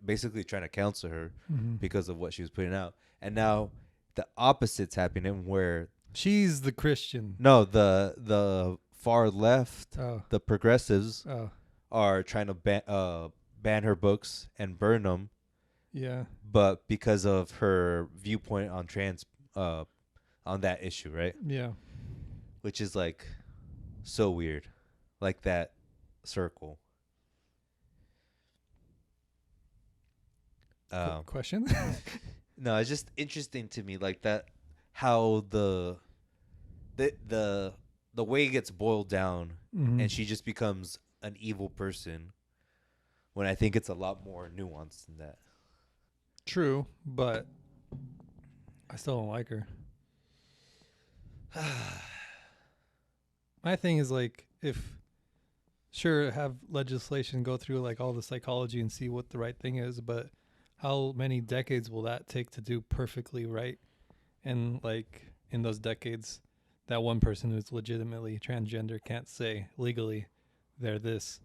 S1: basically trying to counsel her because of what she was putting out. And now the opposite's happening, where
S2: she's the Christian.
S1: No, the far left, the progressives are trying to ban her books and burn them.
S2: Yeah.
S1: But because of her viewpoint on trans, on that issue, right?
S2: Yeah.
S1: Which is like so weird, like that circle.
S2: Question?
S1: No, it's just interesting to me, like that, how the way it gets boiled down, and she just becomes an evil person, when I think it's a lot more nuanced than that.
S2: True, but I still don't like her. My thing is like, have legislation go through like all the psychology and see what the right thing is, but how many decades will that take to do perfectly right? And like in those decades, that one person who's legitimately transgender can't say legally they're this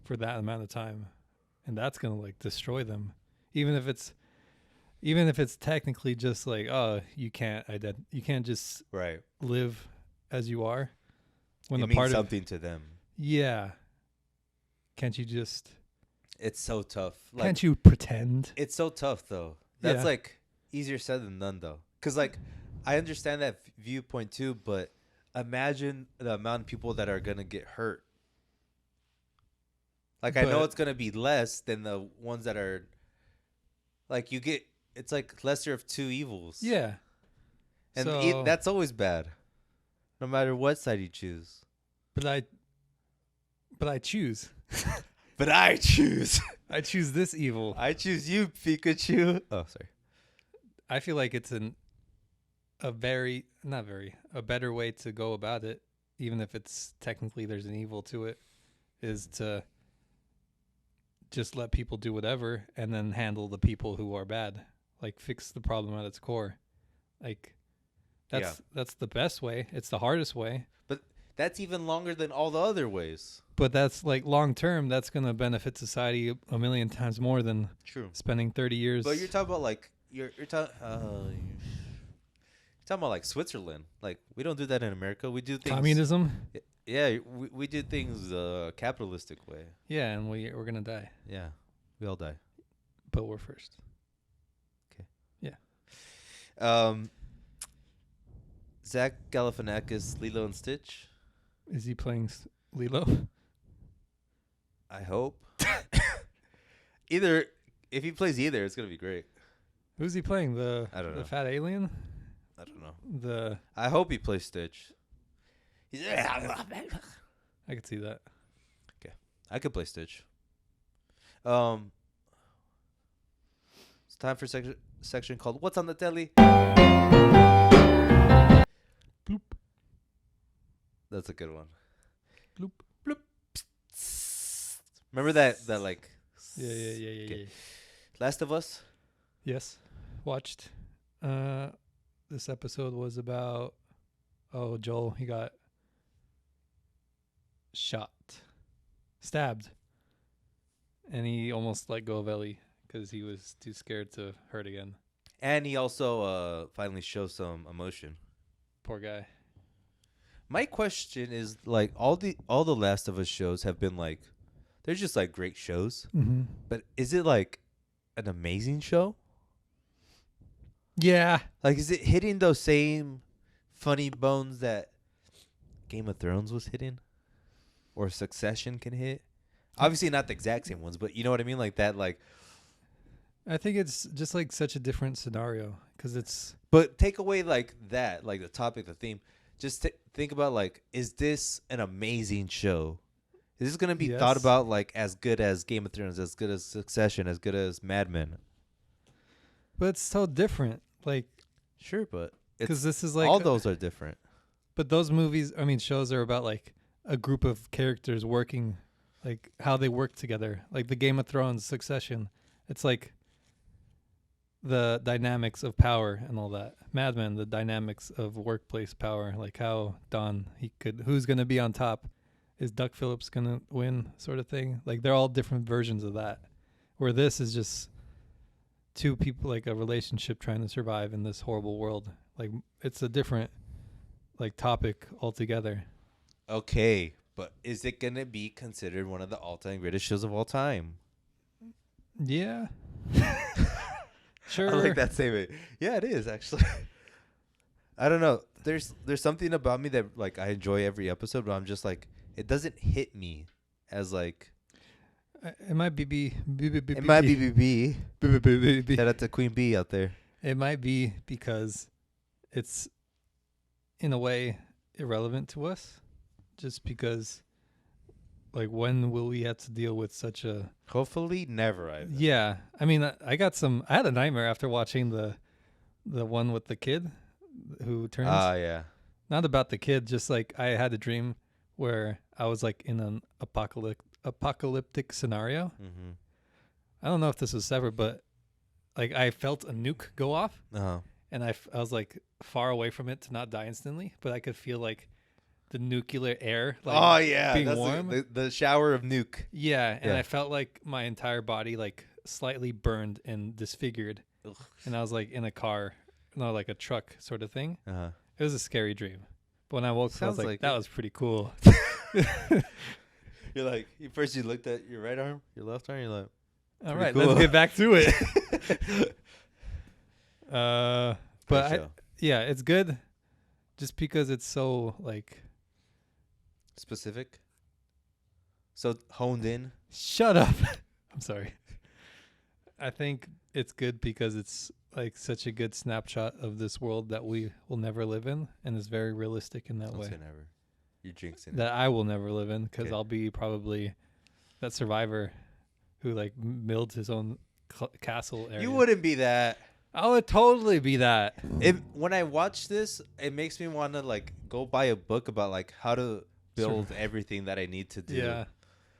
S2: for that amount of time, and that's gonna like destroy them. Even if it's technically just like, oh, you can't just live as you are. When
S1: it means something to them.
S2: Yeah. Can't you just?
S1: It's so tough. Like,
S2: can't you pretend?
S1: It's so tough though. That's like easier said than done though. Because like, I understand that viewpoint too, but imagine the amount of people that are gonna get hurt. Like, I know it's gonna be less than the ones that are. Like, it's like lesser of two evils.
S2: Yeah.
S1: And that's always bad, no matter what side you choose.
S2: But I choose.
S1: But I choose.
S2: I choose this evil.
S1: I choose you, Pikachu. Oh, sorry.
S2: I feel like it's a better way to go about it, even if it's technically there's an evil to it, is to just let people do whatever and then handle the people who are bad. Like, fix the problem at its core. Like, that's the best way. It's the hardest way.
S1: But that's even longer than all the other ways.
S2: But that's like long term. That's going to benefit society a million times more than spending 30 years.
S1: But you're talking about like you're talking about like Switzerland. Like, we don't do that in America. We do things
S2: communism.
S1: Yeah, we do things capitalistic way.
S2: Yeah, and we're gonna die.
S1: Yeah, we all die.
S2: But we're first.
S1: Okay.
S2: Yeah.
S1: Zach Galifianakis, Lilo and Stitch.
S2: Is he playing Lilo?
S1: I hope. If he plays either, it's gonna be great.
S2: Who's he playing?
S1: I don't know.
S2: The fat alien?
S1: I don't know.
S2: The
S1: I hope he plays Stitch.
S2: I could see that.
S1: I could play Stitch. It's time for section called "What's on the Telly."
S2: Bloop.
S1: That's a good one.
S2: Bloop.
S1: Bloop. Remember that like
S2: Yeah.
S1: Okay. Last of Us?
S2: Yes, watched. This episode was about Joel. He got stabbed, and he almost let go of Ellie because he was too scared to hurt again.
S1: And he also finally shows some emotion.
S2: Poor guy.
S1: My question is like all the Last of Us shows have been like they're just like great shows.
S2: Mm-hmm.
S1: But is it like an amazing show?
S2: Yeah.
S1: Like is it hitting those same funny bones that Game of Thrones was hitting? Or Succession can hit? Obviously not the exact same ones, but you know what I mean? Like that like
S2: I think it's just like such a different scenario because it's.
S1: But take away like that, like the topic, the theme. Just think about like, is this an amazing show? Is this gonna be thought about like as good as Game of Thrones, as good as Succession, as good as Mad Men?
S2: But it's so different, like.
S1: Sure, but
S2: because this is like
S1: all those are different.
S2: But those shows are about like a group of characters working, like how they work together. Like the Game of Thrones, Succession. It's like the dynamics of power and all that. Mad Men, the dynamics of workplace power, like how Don who's gonna be on top, is Duck Phillips gonna win, sort of thing. Like they're all different versions of that. Where this is just two people, like a relationship trying to survive in this horrible world. Like it's a different like topic altogether.
S1: Okay, but is it gonna be considered one of the all-time greatest shows of all time?
S2: Yeah. Sure.
S1: I like that statement. Yeah, it is actually. I don't know. There's something about me that like I enjoy every episode, but I'm just like it doesn't hit me as like.
S2: It might be
S1: It might be BB. Shout out to Queen Bee out there.
S2: It might be because it's in a way irrelevant to us, just because. Like, when will we have to deal with such a...
S1: Hopefully never, either.
S2: Yeah. I mean, I had a nightmare after watching the one with the kid who turns...
S1: yeah.
S2: Not about the kid, just, like, I had a dream where I was, like, in an apocalyptic scenario.
S1: Mm-hmm.
S2: I don't know if this was separate, but, like, I felt a nuke go off.
S1: Uh-huh.
S2: And I was, like, far away from it to not die instantly, but I could feel, like... the nuclear air, like being
S1: that's
S2: warm.
S1: The shower of nuke.
S2: Yeah, and I felt like my entire body like slightly burned and disfigured.
S1: Ugh.
S2: And I was like in a car, no, like a truck sort of thing.
S1: Uh-huh.
S2: It was a scary dream. But when I woke up, I was like that was pretty cool.
S1: You're like, first you looked at your right arm, your left arm, you're like,
S2: all right,
S1: cool.
S2: let's get back to it. But it's good just because it's so like
S1: specific, so honed in.
S2: Shut up. I'm sorry. I think it's good because it's like such a good snapshot of this world that we will never live in, and it's very realistic in that way.
S1: Say never. You're jinxing
S2: that I will never live in because
S1: Okay.
S2: I'll be probably that survivor who like builds his own castle area.
S1: You wouldn't be that.
S2: I would totally be that.
S1: When I watch this, it makes me want to like go buy a book about like how to build everything that I need to do.
S2: Yeah.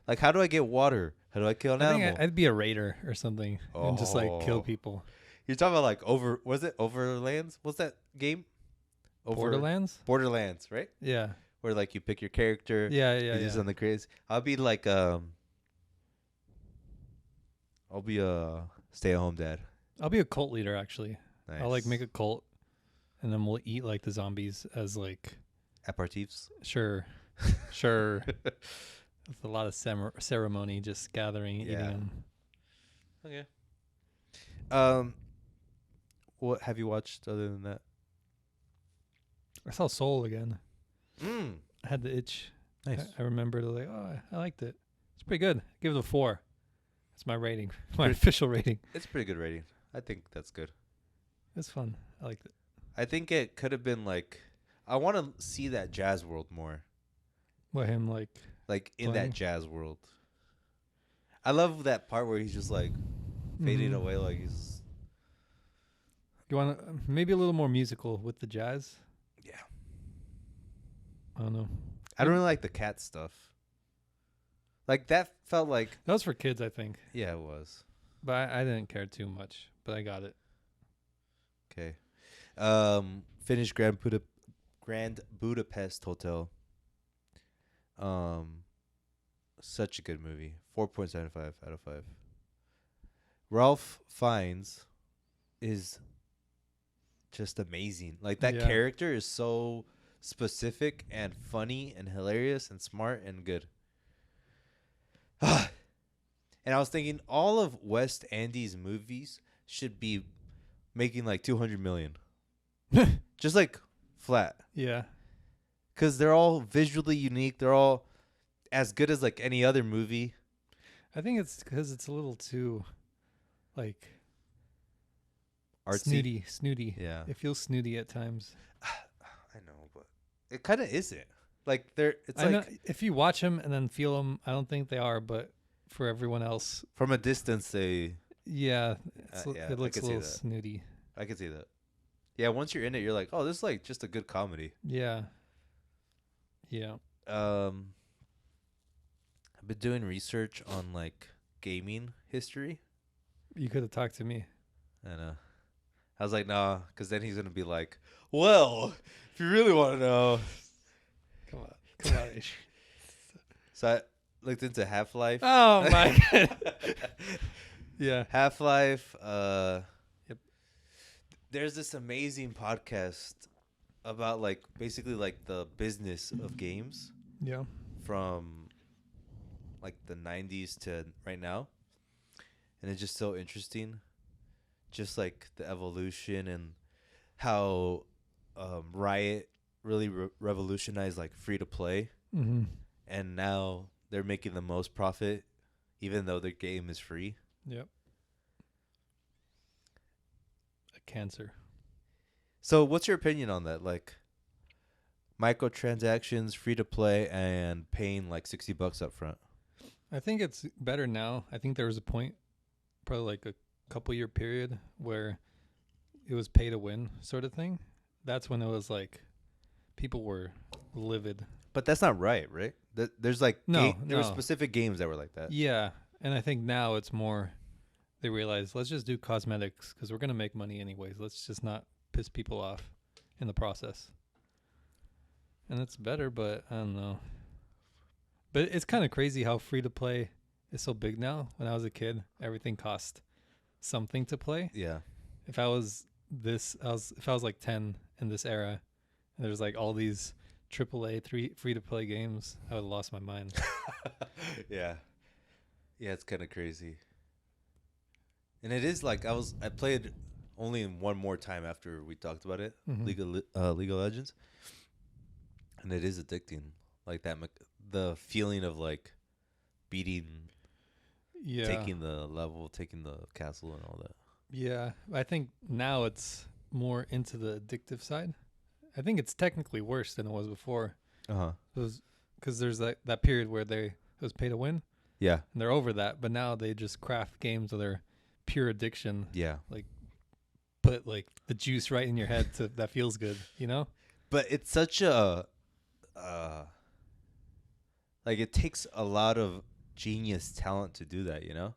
S1: Like how do I get water? How do I kill an animal?
S2: I think I'd be a raider or something and just like kill people.
S1: You're talking about like Overlands? What's that game?
S2: Borderlands?
S1: Borderlands, right?
S2: Yeah.
S1: Where like you pick your character.
S2: Yeah.
S1: You do something crazy. I'll be like I'll be a stay-at-home dad.
S2: I'll be a cult leader actually.
S1: Nice.
S2: I'll like make a cult, and then we'll eat like the zombies as like
S1: aperitifs.
S2: Sure. With a lot of ceremony, just gathering, eating them.
S1: Okay. What have you watched other than that?
S2: I saw Soul again.
S1: I
S2: had the itch.
S1: Nice.
S2: I remembered like, I liked it. It's pretty good. Give it a 4. That's my rating. My official rating.
S1: It's a pretty good rating. I think that's good.
S2: It's fun. I liked it.
S1: I think it could have been like, I want to see that jazz world more,
S2: What him like?
S1: like in
S2: Playing?
S1: that jazz world. I love that part where he's just like fading
S2: Mhm.
S1: away, like he's
S2: You want maybe a little more musical with the jazz?
S1: yeah.
S2: I don't know.
S1: I don't really like the cat stuff. Like that felt like
S2: That was for kids, I think,
S1: yeah, it was
S2: but I didn't care too much. But I got it.
S1: okay. Finished Grand Budapest Hotel. Um, such a good movie. 4.75 out of 5. Ralph Fiennes is just amazing. Like that
S2: Yeah.
S1: character is so specific and funny and hilarious and smart and good. And I was thinking all of West Andy's movies should be making like 200 million. Just like flat.
S2: Yeah.
S1: Cuz they're all visually unique. They're all as good as like any other movie.
S2: I think it's because it's a little too, like,
S1: Artsy.
S2: snooty.
S1: Yeah.
S2: It feels snooty at times.
S1: I know, but it kind of isn't. Like they're it's
S2: I
S1: like
S2: know if you watch them and then feel them, I don't think they are, but for everyone else,
S1: from a distance they
S2: yeah,
S1: yeah,
S2: it
S1: I
S2: looks
S1: could
S2: a
S1: see
S2: little
S1: that.
S2: snooty.
S1: I can see that. Yeah, once you're in it, you're like, oh, this is like just a good comedy.
S2: Yeah. Yeah.
S1: I've been doing research on like gaming history.
S2: You could have talked to me.
S1: I know. I was like, nah, because then he's gonna be like, well, if you really want to know.
S2: Come on. Come on. Ish.
S1: So I looked into Half-Life.
S2: Oh my god. Yeah.
S1: Half-Life.
S2: Yep.
S1: There's this amazing podcast about like basically like the business of games
S2: Yeah.
S1: from like the 90s to right now, and it's just so interesting, just like the evolution and how Riot really revolutionized like free to play,
S2: Mm-hmm.
S1: and now they're making the most profit even though their game is free.
S2: Yep. A cancer.
S1: So what's your opinion on that, like microtransactions, free to play, and paying like $60 up front?
S2: I think it's better now. I think there was a point, probably like a couple year period, where it was pay to win sort of thing. That's when it was like people were livid.
S1: But that's not right? There's like
S2: No,
S1: there were
S2: no.
S1: specific games that were like that.
S2: Yeah. And I think now it's more, they realize, let's just do cosmetics because we're going to make money anyways. Let's just not piss people off in the process. And it's better, but I don't know. But it's kind of crazy how free to play is so big now. When I was a kid, everything cost something to play.
S1: Yeah.
S2: If I was like 10 in this era, and there's like all these AAA free to play games, I would have lost my mind.
S1: Yeah. Yeah, it's kind of crazy. And it is like I played only one more time after we talked about it,
S2: Mhm.
S1: League of Legends, and it is addicting. Like that, the feeling of like beating,
S2: Yeah.
S1: taking the level, taking the castle, and all that.
S2: Yeah. I think now it's more into the addictive side. I think it's technically worse than it was before.
S1: Uh-huh.
S2: Because there's that period where it was pay to win,
S1: Yeah.
S2: and they're over that. But now they just craft games that are pure addiction.
S1: Yeah.
S2: Put like the juice right in your head that feels good, you know?
S1: But it's such a like it takes a lot of genius talent to do that, you know?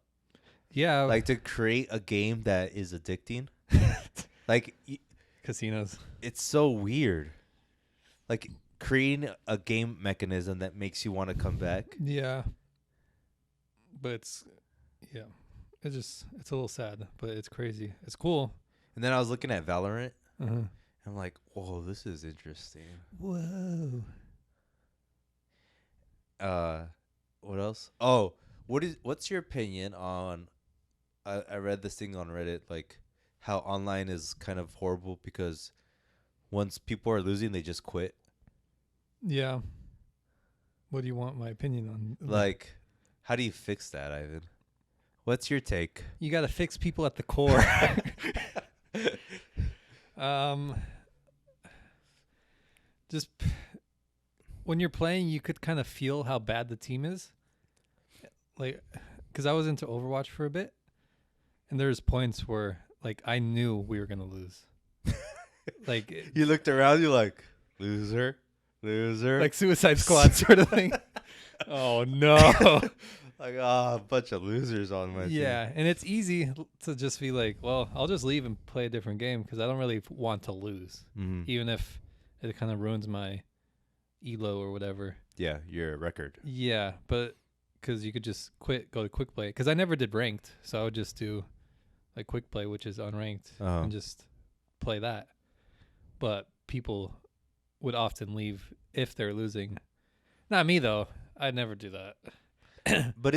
S2: Yeah.
S1: Like to create a game that is addicting. Like
S2: Casinos.
S1: it's so weird. Like creating a game mechanism that makes you want to come back.
S2: Yeah. But it's a little sad, but it's crazy. It's cool.
S1: And then I was looking at Valorant.
S2: Uh-huh.
S1: I'm like, whoa, this is interesting.
S2: Whoa.
S1: What else? Oh, what's your opinion on? I read this thing on Reddit, like how online is kind of horrible because once people are losing, they just quit.
S2: Yeah. What do you want my opinion on?
S1: Like, how do you fix that, Ivan? What's your take?
S2: You got to fix people at the core. Um, just when you're playing, you could kind of feel how bad the team is. Like, because I was into Overwatch for a bit, and there's points where like I knew we were gonna lose. Like
S1: You looked around, you're like, loser, loser.
S2: like Suicide Squad sort of thing. Oh no.
S1: Like, a bunch of losers on my team.
S2: Yeah, and it's easy to just be like, well, I'll just leave and play a different game because I don't really want to lose, even if it kind of ruins my elo or whatever.
S1: Yeah, your record.
S2: Yeah, but because you could just quit, go to quick play. Because I never did ranked, so I would just do like quick play, which is unranked, and just play that. But people would often leave if they're losing. Not me though. I'd never do that.
S1: But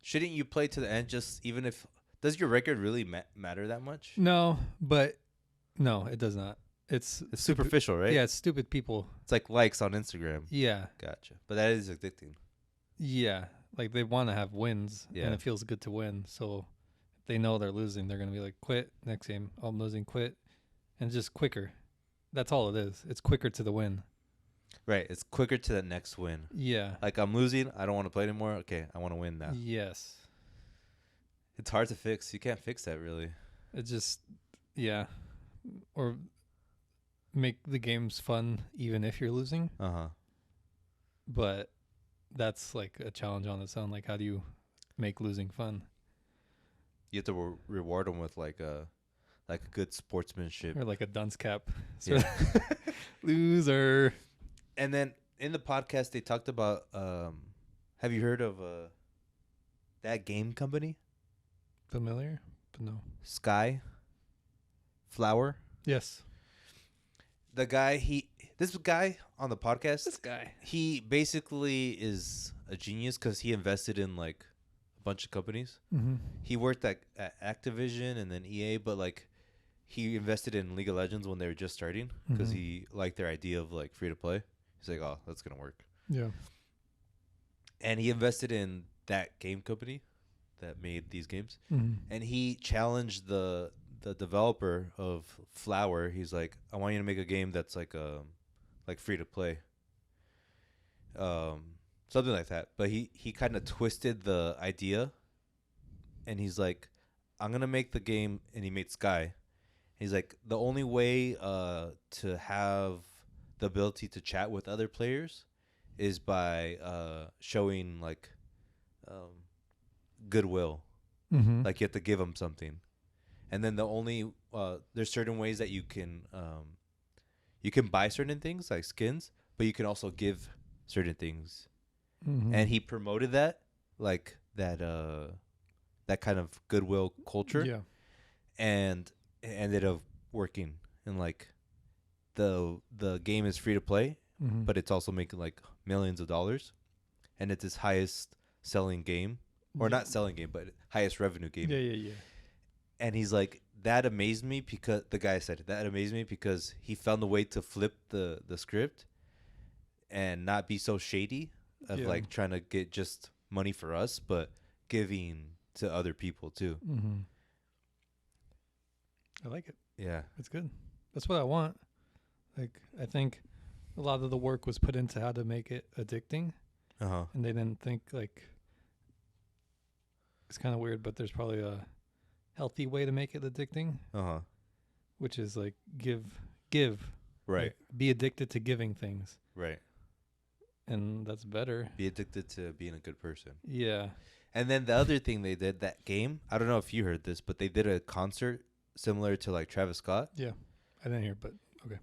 S1: shouldn't you play to the end just even if, does your record really matter that much?
S2: No, it does not. It's
S1: superficial, right?
S2: Yeah, it's stupid people.
S1: It's like likes on Instagram.
S2: Yeah.
S1: Gotcha. But that is addicting.
S2: Yeah. Like they want to have wins,
S1: Yeah.
S2: and it feels good to win. So if they know they're losing, they're going to be like, quit next game. Oh, I'm losing, quit. And it's just quicker. That's all it is. It's quicker to the win.
S1: Right. It's quicker to the next win.
S2: Yeah.
S1: Like, I'm losing. I don't want to play anymore. Okay. I want to win now.
S2: Yes.
S1: It's hard to fix. You can't fix that, really.
S2: It just, yeah. Or make the games fun even if you're losing.
S1: Uh-huh.
S2: But that's like a challenge on its own. Like, how do you make losing fun?
S1: You have to reward them with like a good sportsmanship.
S2: Or like a dunce cap.
S1: Yeah.
S2: Loser.
S1: And then in the podcast, they talked about, have you heard of that game company?
S2: Familiar? But no.
S1: Sky Flower?
S2: Yes.
S1: This guy on the podcast,
S2: This guy.
S1: he basically is a genius because he invested in like a bunch of companies.
S2: Mm-hmm.
S1: He worked at Activision and then EA, but like he invested in League of Legends when they were just starting because he liked their idea of like free to play. He's like, oh, that's going to work.
S2: Yeah.
S1: And he invested in that game company that made these games.
S2: Mm-hmm.
S1: And he challenged the developer of Flower. He's like, I want you to make a game that's like free to play. Something like that. But he kind of twisted the idea. And he's like, I'm going to make the game. And he made Sky. He's like, the only way to have the ability to chat with other players is by showing like goodwill.
S2: Mm-hmm.
S1: Like, you have to give them something. And then the only there's certain ways that you can buy certain things like skins, but you can also give certain things.
S2: Mm-hmm.
S1: And he promoted that, like that kind of goodwill culture.
S2: Yeah.
S1: And it ended up working. And like the game is free to play, but it's also making like millions of dollars, and it's his highest selling game, or not selling game, but highest revenue game.
S2: Yeah.
S1: And he's like, that amazed me because the guy said that amazed me because he found a way to flip the script and not be so shady of like trying to get just money for us, but giving to other people too.
S2: Mm-hmm. I like it.
S1: Yeah.
S2: It's good. That's what I want. Like, I think a lot of the work was put into how to make it addicting,
S1: Uh-huh.
S2: and they didn't think like, it's kind of weird, but there's probably a healthy way to make it addicting,
S1: Uh-huh.
S2: which is like give.
S1: Right.
S2: Like, be addicted to giving things,
S1: Right.
S2: and that's better.
S1: Be addicted to being a good person.
S2: Yeah.
S1: And then the other thing they did, that game, I don't know if you heard this, but they did a concert similar to like Travis Scott.
S2: Yeah. I didn't hear, but okay.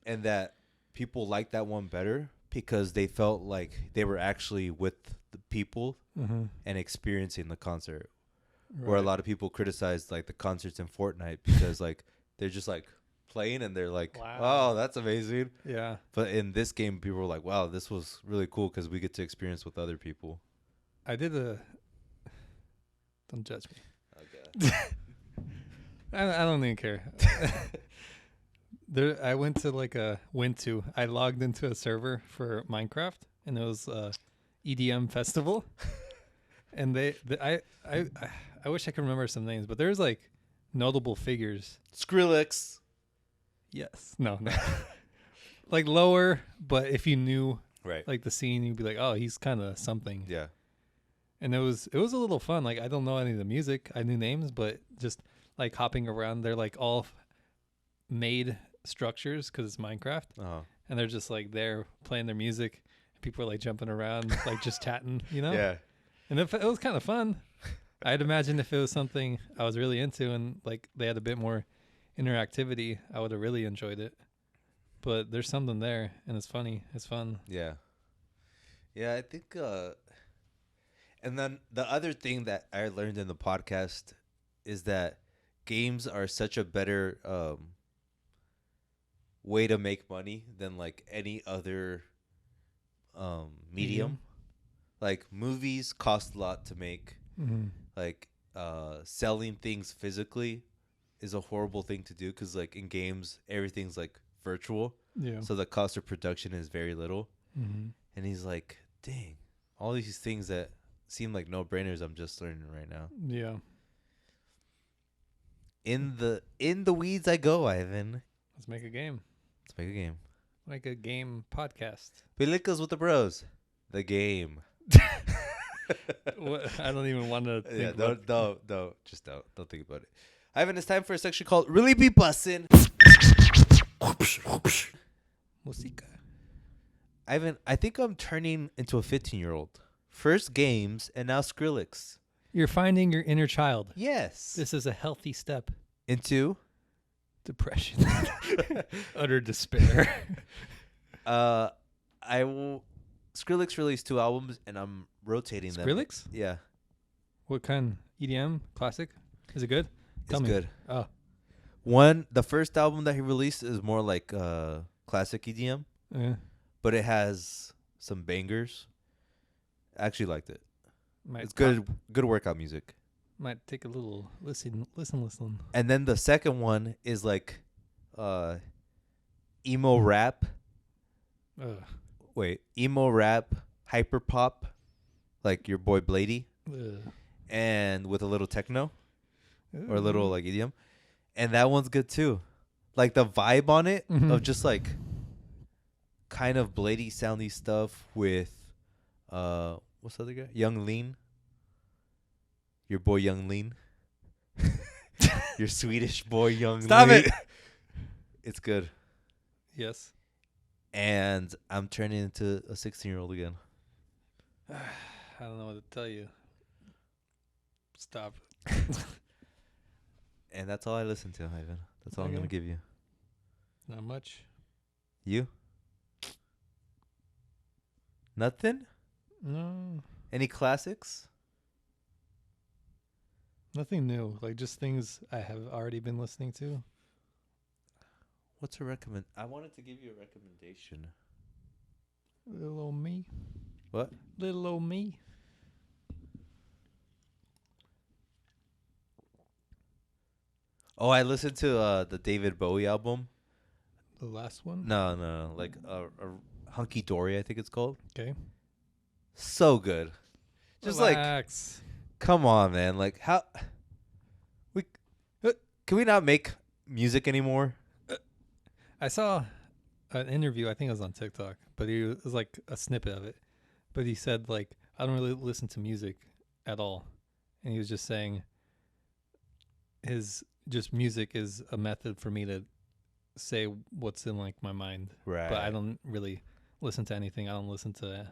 S1: And that people liked that one better because they felt like they were actually with the people and experiencing the concert.
S2: Right.
S1: Where a lot of people criticized like the concerts in Fortnite because like they're just like playing and they're like,
S2: Wow.
S1: oh, that's amazing.
S2: Yeah.
S1: But in this game, people were like, wow, this was really cool because we get to experience with other people.
S2: I did a. Don't judge me.
S1: Okay.
S2: I don't even care. I logged into a server for Minecraft, and it was EDM festival, and I wish I could remember some names, but there's like notable figures.
S1: Skrillex.
S2: Yes. No. Like lower, but if you knew
S1: Right.
S2: like the scene, you'd be like, oh, he's kind of something.
S1: Yeah.
S2: And it was a little fun. Like I don't know any of the music. I knew names, but just like hopping around, they're like all made structures because it's Minecraft, and they're just like there playing their music. People are like jumping around, like just chatting, you know?
S1: Yeah.
S2: And it was kind of fun. I'd imagine if it was something I was really into and like they had a bit more interactivity, I would have really enjoyed it. But there's something there, and it's funny. It's fun.
S1: Yeah. Yeah, I think and then the other thing that I learned in the podcast is that games are such a better way to make money than like any other medium. Like movies cost a lot to make.
S2: Mm-hmm.
S1: Like selling things physically is a horrible thing to do because like in games everything's like virtual.
S2: Yeah.
S1: So the cost of production is very little.
S2: Mm-hmm.
S1: And he's like, dang, all these things that seem like no-brainers I'm just learning right now.
S2: Yeah.
S1: In the weeds I go, Ivan.
S2: Let's make a game.
S1: Let's make a game.
S2: Like a game podcast.
S1: Peliculas with the bros. The game.
S2: What? I don't even want to think
S1: Yeah,
S2: about
S1: don't think about it. Ivan, it's time for a section called Really Be Bussin'.
S2: Musica.
S1: Ivan, I think I'm turning into a 15-year-old. First games and now Skrillex.
S2: You're finding your inner child.
S1: Yes.
S2: This is a healthy step.
S1: Into
S2: Depression. Utter despair.
S1: Skrillex released 2 albums and I'm rotating them.
S2: Skrillex?
S1: Yeah.
S2: What kind? EDM? Classic? Is it good?
S1: It's good.
S2: Oh.
S1: The first album that he released is more like classic EDM,
S2: Yeah.
S1: but it has some bangers. I actually liked it. It's good workout music.
S2: Might take a little listen.
S1: And then the second one is like emo rap. Emo rap, hyper pop, like your boy Blady, and with a little techno or a little like EDM. And that one's good too. Like the vibe on it of just like kind of Blady soundy stuff with what's the other guy? Young Lean. Your boy Young Lean. Your Swedish boy Young Lean.
S2: Stop it.
S1: It's good.
S2: Yes.
S1: And I'm turning into a 16-year-old again.
S2: I don't know what to tell you. Stop.
S1: And that's all I listen to, Ivan. That's all I'm
S2: Okay.
S1: going to give you.
S2: Not much.
S1: You? Nothing?
S2: No.
S1: Any classics?
S2: Nothing new. Like just things I have already been listening to.
S1: What's a recommend? I wanted to give you a recommendation.
S2: Little old me.
S1: What?
S2: Little old me.
S1: Oh, I listened to the David Bowie album.
S2: The last one?
S1: No. Like a Hunky Dory, I think it's called.
S2: Okay.
S1: So good. Just
S2: Relax.
S1: like, come on, man. Like, how can we not make music anymore?
S2: I saw an interview, I think it was on TikTok, but it was like a snippet of it. But he said, like, I don't really listen to music at all. And he was just saying music is a method for me to say what's in like my mind.
S1: Right.
S2: But I don't really listen to anything. I don't listen to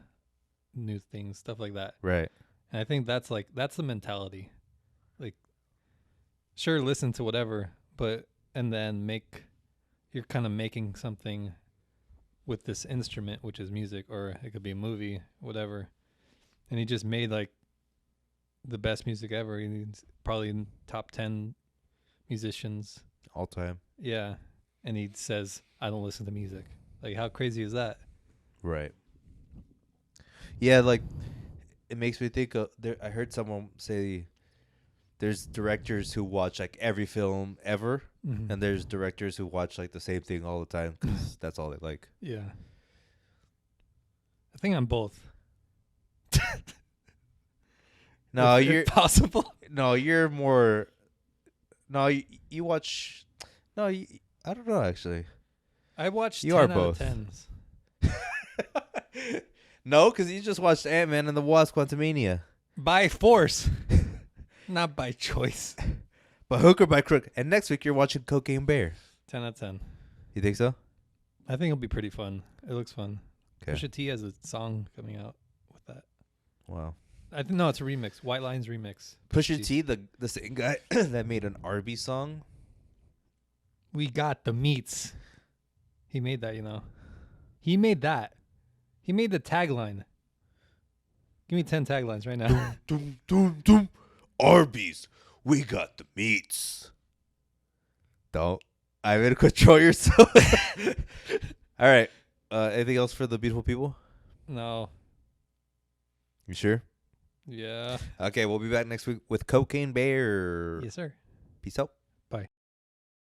S2: new things, stuff like that.
S1: Right.
S2: And I think that's the mentality. Like, sure, listen to whatever, and then you're kind of making something with this instrument, which is music, or it could be a movie, whatever. And he just made like the best music ever. He's probably in top 10 musicians
S1: All time.
S2: Yeah. And he says, I don't listen to music. Like, how crazy is that?
S1: Right. Yeah, like, it makes me think of, I heard someone say there's directors who watch, like, every film ever, and there's directors who watch, like, the same thing all the time because that's all they like.
S2: Yeah. I think I'm both.
S1: No,
S2: If possible.
S1: No, you're more No, you watch. No, I don't know actually.
S2: I watched
S1: You
S2: 10
S1: are
S2: out
S1: both.
S2: of 10s.
S1: No, because you just watched Ant-Man and the Wasp Quantumania.
S2: By force. Not by choice.
S1: By hook or by crook. And next week you're watching Cocaine Bear.
S2: 10 out of 10.
S1: You think so?
S2: I think it'll be pretty fun. It looks fun.
S1: Okay.
S2: Pusha T has a song coming out with that.
S1: Wow.
S2: I think no, it's a remix. White Lines remix.
S1: Pusha T, the same guy that made an Arby's song.
S2: We got the meats. He made that, you know. He made that. He made the tagline. Give me 10 taglines right now.
S1: Doom, doom, doom. Arby's, we got the meats. Don't. I'm gonna control yourself. All right. Anything else for the beautiful people?
S2: No.
S1: You sure?
S2: Yeah.
S1: Okay, we'll be back next week with Cocaine Bear.
S2: Yes, sir.
S1: Peace out.